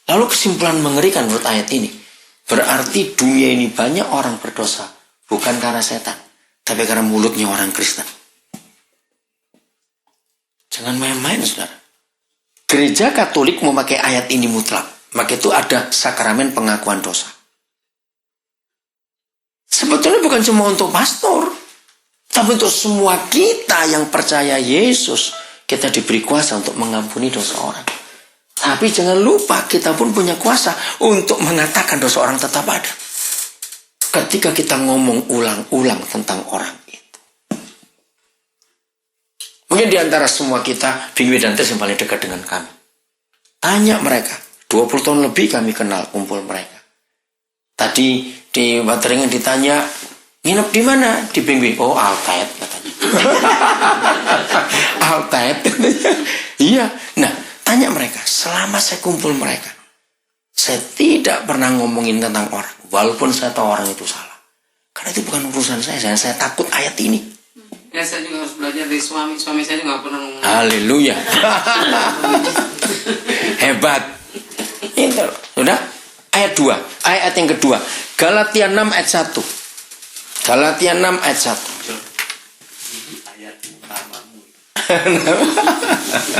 A: Lalu kesimpulan mengerikan menurut ayat ini. Berarti dunia ini banyak orang berdosa. Bukan karena setan. Tapi karena mulutnya orang Kristen. Jangan main-main, saudara. Gereja Katolik memakai ayat ini mutlak. Maka itu ada sakramen pengakuan dosa. Sebetulnya bukan cuma untuk pastor. Tapi untuk semua kita yang percaya Yesus. Kita diberi kuasa untuk mengampuni dosa orang. Tapi jangan lupa kita pun punya kuasa untuk mengatakan dosa orang tetap ada. Ketika kita ngomong ulang-ulang tentang orang itu. Mungkin di antara semua kita, Bingwi dan Tes yang paling dekat dengan kami. Tanya mereka. 20 tahun lebih kami kenal kumpul mereka. Tadi di Bateringan ditanya, nginep di mana? Di Bingwi. Oh, Altair katanya. Altair katanya. Iya. Nah, tanya mereka. Selama saya kumpul mereka, saya tidak pernah ngomongin tentang orang. Walaupun saya tahu orang itu salah. Karena itu bukan urusan saya. Saya takut ayat ini.
B: Ya, saya juga harus belajar dari suami. Suami saya juga nggak pernah ngomong.
A: Haleluya. Hebat. Itu. Sudah? Ayat 2. Ayat yang kedua. Galatia 6 ayat 1. Galatia 6 ayat 1.
C: Ini ayat utamamu.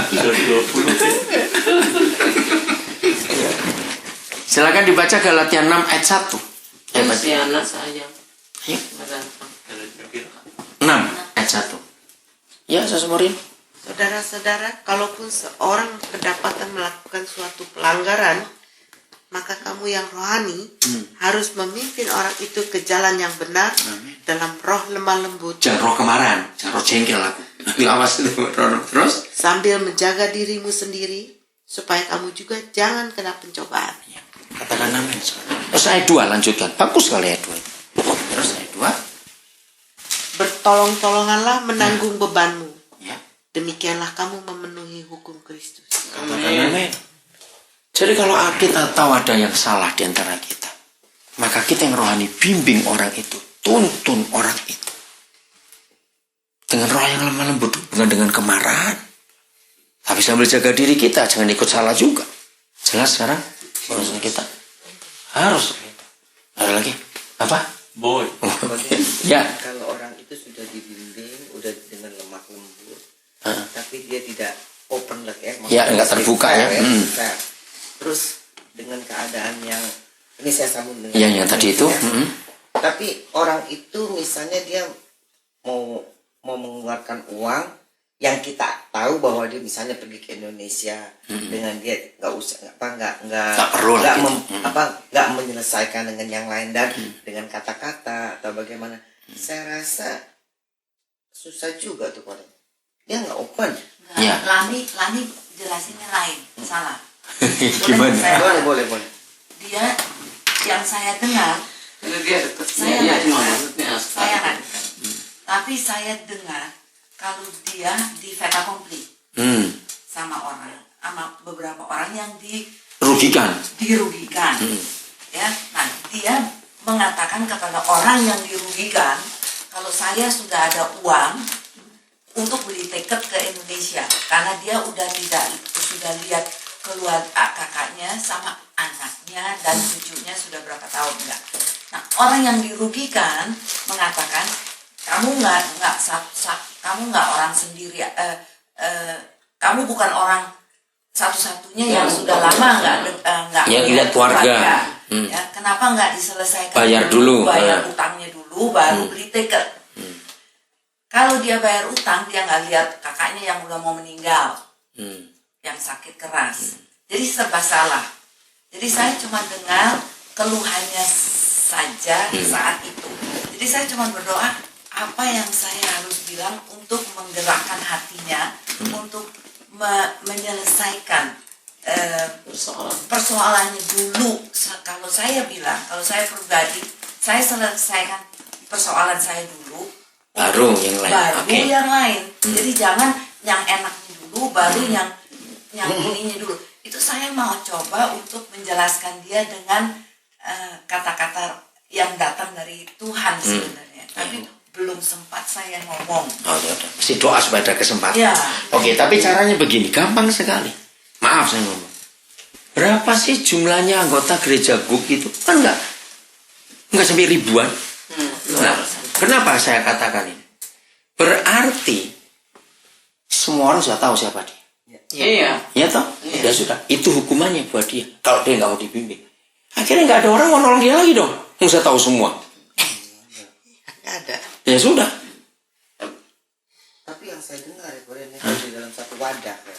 C: Sudah 20.
A: Silakan dibaca Galatia 6 ayat 1.
B: Si anak saya.
A: Ayo.
B: Datang.
A: 6 ayat 1. Ya, Sasamorin.
I: Saudara-saudara, kalaupun seorang kedapatan melakukan suatu pelanggaran, maka kamu yang rohani harus memimpin orang itu ke jalan yang benar dalam roh lemah lembut.
A: Jangan roh kemarahan, jangan roh jengkel aku. Awas itu, terus.
I: Sambil menjaga dirimu sendiri, supaya kamu juga jangan kena pencobaan.
A: Ya, katakan amin. Terus ayat 2 lanjutkan. Bagus sekali ayat 2. Terus ayat 2.
I: Bertolong-tolonganlah menanggung bebanmu.
A: Ya.
I: Demikianlah kamu memenuhi hukum Kristus.
A: Katakan amin. Jadi kalau kita tahu ada yang salah di antara kita, maka kita yang rohani bimbing orang itu, tuntun orang itu. Dengan roh yang lemah lembut, bukan dengan kemarahan. Tapi sambil jaga diri kita, jangan ikut salah juga. Jelas sekarang urusan kita harus. Ada lagi? Apa?
C: Boy.
A: Ya.
J: Kalau orang itu sudah dibimbing, udah dengan lemah lembut, tapi dia tidak open lagi
A: Ya, enggak terbuka ya.
J: Terus dengan keadaan yang ini saya sambung dengan
A: yang tadi itu.
J: Tapi orang itu misalnya dia mau mengeluarkan uang yang kita tahu bahwa dia misalnya pergi ke Indonesia dengan dia nggak menyelesaikan dengan yang lain dan dengan kata-kata atau bagaimana. Saya rasa susah juga tuh kalau dia nggak open.
D: Ya. Lani jelasinnya lain, salah.
A: Gimana?
J: Boleh.
D: Dia yang saya dengar, tapi saya dengar kalau dia di fait accompli sama beberapa orang yang dirugikan. Ya, nah dia mengatakan kepada orang yang dirugikan, kalau saya sudah ada uang untuk beli tiket ke Indonesia, karena dia sudah lihat keluarga kakaknya sama anaknya dan cucunya sudah berapa tahun enggak. Nah, orang yang dirugikan mengatakan kamu nggak orang sendiri, kamu bukan orang satu-satunya yang sudah lama nggak
A: lihat keluarga.
D: Ya, kenapa nggak diselesaikan
A: bayar dulu,
D: bayar utangnya dulu baru beli tiket. Kalau dia bayar utang, dia nggak lihat kakaknya yang udah mau meninggal, yang sakit keras. Jadi serba salah. Jadi saya cuma dengar keluhannya saja saat itu. Jadi saya cuma berdoa, apa yang saya harus bilang untuk menggerakkan hatinya, untuk menyelesaikan persoalannya dulu. Kalau saya bilang, kalau saya pribadi, saya selesaikan persoalan saya dulu,
A: baru yang lain.
D: Baru yang lain. Jadi jangan yang enaknya dulu, baru yang ininya dulu. Itu saya mau coba untuk menjelaskan dia dengan kata-kata yang datang dari Tuhan sebenarnya. Tapi belum sempat saya ngomong.
A: Oh, ya udah. Mesti doa supaya ada kesempatan.
D: Ya.
A: Oke, tapi caranya begini, gampang sekali. Maaf saya ngomong. Berapa sih jumlahnya anggota gereja GUK itu? Kan enggak sampai ribuan. Nah, kenapa saya katakan ini? Berarti semua orang sudah tahu siapa dia.
B: Iya.
A: Ya toh? Ya sudah. Itu hukumannya buat dia. Kalau dia nggak mau dibimbing. Akhirnya nggak ada orang mau nolong dia lagi dong. Yang saya tahu semua.
J: Ada.
A: Ya sudah.
J: Tapi yang saya dengar ya, Koren, di dalam satu wadah ya,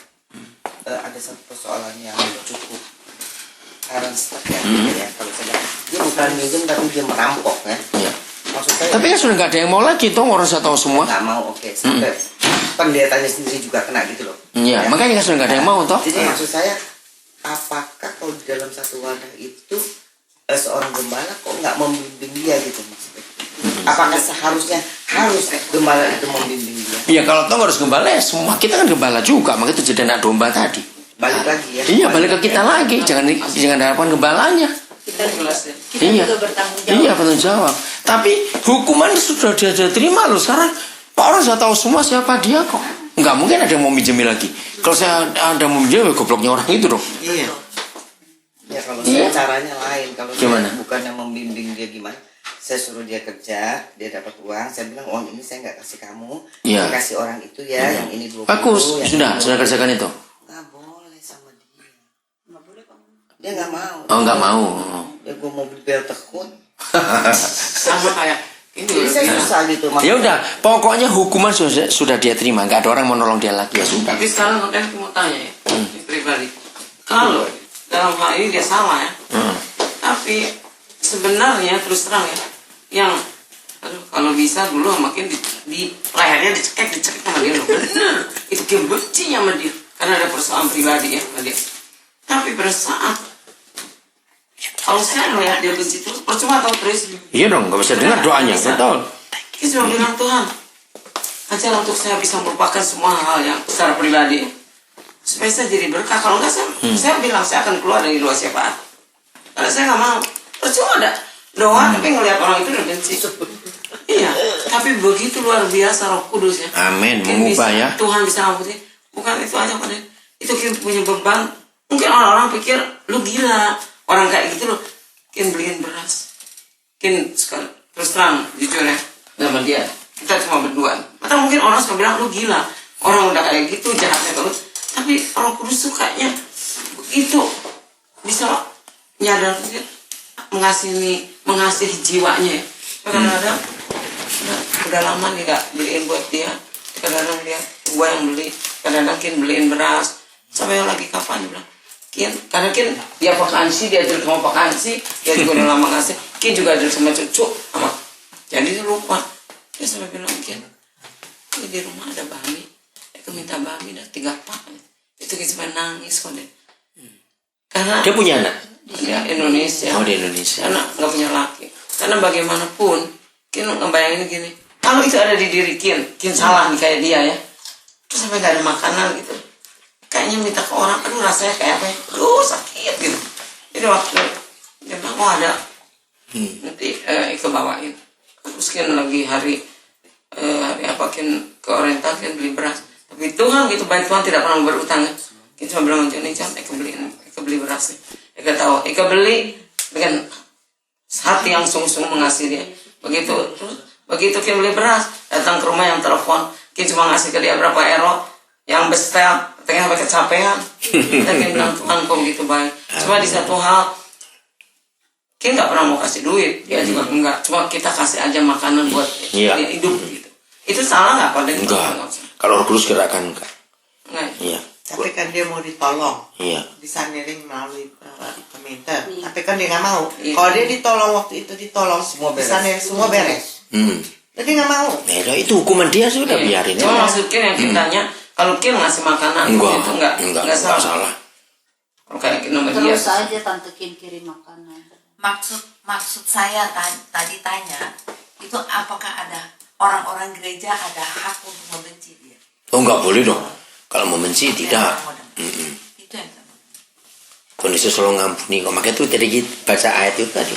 J: ada satu persoalan yang cukup stuck ya, ya. Kalau saya bilang, dia bukan minjem tapi dia merampok ya.
A: Ya.
J: Maksud saya,
A: Tapi kan sudah nggak ada yang mau lagi toh, orang saya tahu semua.
J: nggak mau, oke, sampai pendetanya sendiri juga kena gitu loh.
A: Ya, makanya kan sudah nggak ada yang mau toh.
J: Jadi maksud saya, apakah kalau di dalam satu wadah itu seorang gembala kok nggak membimbing dia gitu maksudnya? Apakah seharusnya harus gembala itu membimbing dia?
A: Iya, kalau toh harus gembala ya semua. Kita kan gembala juga, makanya itu jadi anak domba tadi.
J: Balik lagi ya.
A: Iya, balik ke kita lagi. Jangan harapkan gembalanya.
B: Kita jelas ya.
G: Kita
A: Iya.
G: juga bertanggung jawab.
A: Iya, bertanggung jawab. Tapi hukuman sudah dia terima loh. Sekarang Pak orang sudah tahu semua siapa dia kok. Nggak mungkin ada yang mau minjemin lagi. Kalau saya ada mau minjem, ya gobloknya orang itu dong.
J: Iya. Ya kalau
A: Iya.
J: saya caranya lain. Kalau
A: Gimana?
J: saya bukan yang membimbing dia gimana, saya suruh dia kerja, dia dapat uang, saya bilang uang ini saya nggak kasih kamu,
A: Iya.
J: saya kasih orang itu ya, yang ini 20.
A: Bagus,
J: yang
A: sudah kerjakan itu.
J: nggak boleh sama dia. Dia nggak mau.
A: Oh, nggak mau.
J: Ya gue mau beli bel tekun.
B: Sama kayak ini.
J: Jadi saya susah gitu.
A: Ya udah, pokoknya hukuman sudah dia terima. Nggak ada orang mau nolong dia lagi ya sudah.
B: Tapi sekarang makanya aku mau tanya ya, ini pribadi. Kalau dalam hal ini dia salah ya, tapi sebenarnya terus terang ya, yang kalau bisa dulu makin di lehernya dicekek sama dia loh. Bener, itu dia benci sama dia karena ada persoalan pribadi ya sama dia. Tapi pada saat kalau saya melihat dia benci terus, percuma tahu terus.
A: Iya dong, nggak bisa dengar doanya, betul.
B: Kita cuma bilang Tuhan, aja untuk saya bisa melupakan semua hal yang secara pribadi, supaya saya jadi berkah. Kalau enggak saya bilang saya akan keluar dari doa syafaat. Karena saya nggak mau. Percuma ada doa tapi ngelihat orang itu udah benci. Iya, tapi begitu luar biasa Roh Kudus ya.
A: Amin,
B: Mungkin
A: mengubah
B: bisa,
A: ya.
B: Tuhan bisa ngampuni. Bukan itu aja pada itu kita punya beban. Mungkin orang-orang pikir lu gila. Orang kayak gitu loh, mungkin beliin beras. Mungkin terus terang, jujur ya, sama dia. Kita cuma berdua. Atau mungkin orang suka bilang, lu gila. Orang udah kayak gitu, jahatnya terus. Tapi Roh Kudus sukanya begitu. Bisa nyadar, mengasihi jiwanya. Kadang-kadang, udah lama nih gak beliin buat dia. Kadang-kadang dia, gua yang beli. Kadang-kadang beliin beras. Sampai lagi kapan, dia bilang. Karena dia vakansi, dia duduk sama vakansi, dia juga udah lama ngasih. Juga duduk sama cucu, sama. Jadi dia lupa. Dia sampai bilang di rumah ada bami. Dia minta bami dah 3 pak. Itu kita sampai nangis kok deh. Karena
A: Dia punya anak?
B: dia Indonesia.
A: Oh, di Indonesia.
B: Karena nggak punya laki. Karena bagaimanapun, ngebayangin gini. Kalau itu ada di diri Kin salah nih kayak dia ya. Terus sampai nggak ada makanan gitu. Kayaknya minta ke orang, aduh rasanya kayak apa ya? Aduh sakit gitu. Jadi waktu dia bilang, oh ada. Nanti Ika bawain. Terus lagi hari apa ke Oriental beli beras. Tapi Tuhan gitu, baik Tuhan tidak pernah berutang. Kita cuma bilang, ini jangan Ika beli beras. Ika tahu, Ika beli dengan hati yang sungguh-sungguh mengasihi dia. Begitu Ika beli beras, datang ke rumah yang telepon. Ika cuma ngasih ke dia berapa euro. Yang bestel, katanya sampai kecapean. Kita bilang Tuhan kok gitu baik. Cuma di satu hal, kita nggak pernah mau kasih duit, dia juga enggak. Cuma kita kasih aja makanan buat dia hidup gitu. Itu salah nggak kalau dia
A: Enggak. Kalau Roh Kudus gerakkan enggak.
B: Enggak.
A: Iya.
I: Tapi kan dia mau ditolong.
A: Iya.
I: Disanirin melalui peminta. Tapi kan dia nggak mau.
B: Iya.
I: Kalau dia ditolong waktu itu ditolong,
J: Semua beres.
I: disanirin semua beres. Jadi nggak mau.
A: Nah, itu hukuman dia sudah biarin
B: Cuma
A: aja.
B: maksudnya yang kitanya kalau Kir ngasih makanan itu enggak salah. Kalau kayak nama dia.
G: Terus aja Tante Kim kirim makanan.
D: Maksud saya tadi tanya itu apakah ada orang-orang gereja ada hak untuk membenci dia?
A: Oh, enggak boleh dong. Kalau membenci tidak.
D: Itu yang kita mau.
A: Tuhan Yesus selalu ngampuni kok. Makanya itu jadi kita baca ayat itu tadi.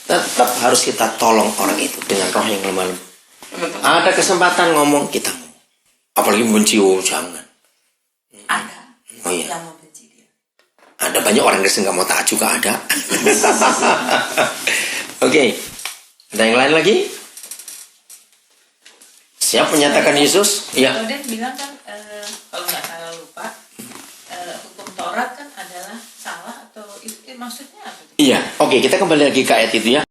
A: Tetap harus kita tolong orang itu dengan roh yang lemah lembut. Ada kesempatan ngomong kita mau. Apalagi membenci, oh jangan.
D: Ada
A: Oh iya.
D: yang membenci dia.
A: Ada banyak orang Kristen nggak mau taat juga ada. Oke. Ada yang lain lagi? Siap menyatakan Yesus? Iya.
K: Kalau dia bilang kan kalau nggak salah lupa hukum Taurat kan adalah salah atau itu maksudnya apa?
A: Iya. Oke, kita kembali lagi ke ayat itu ya.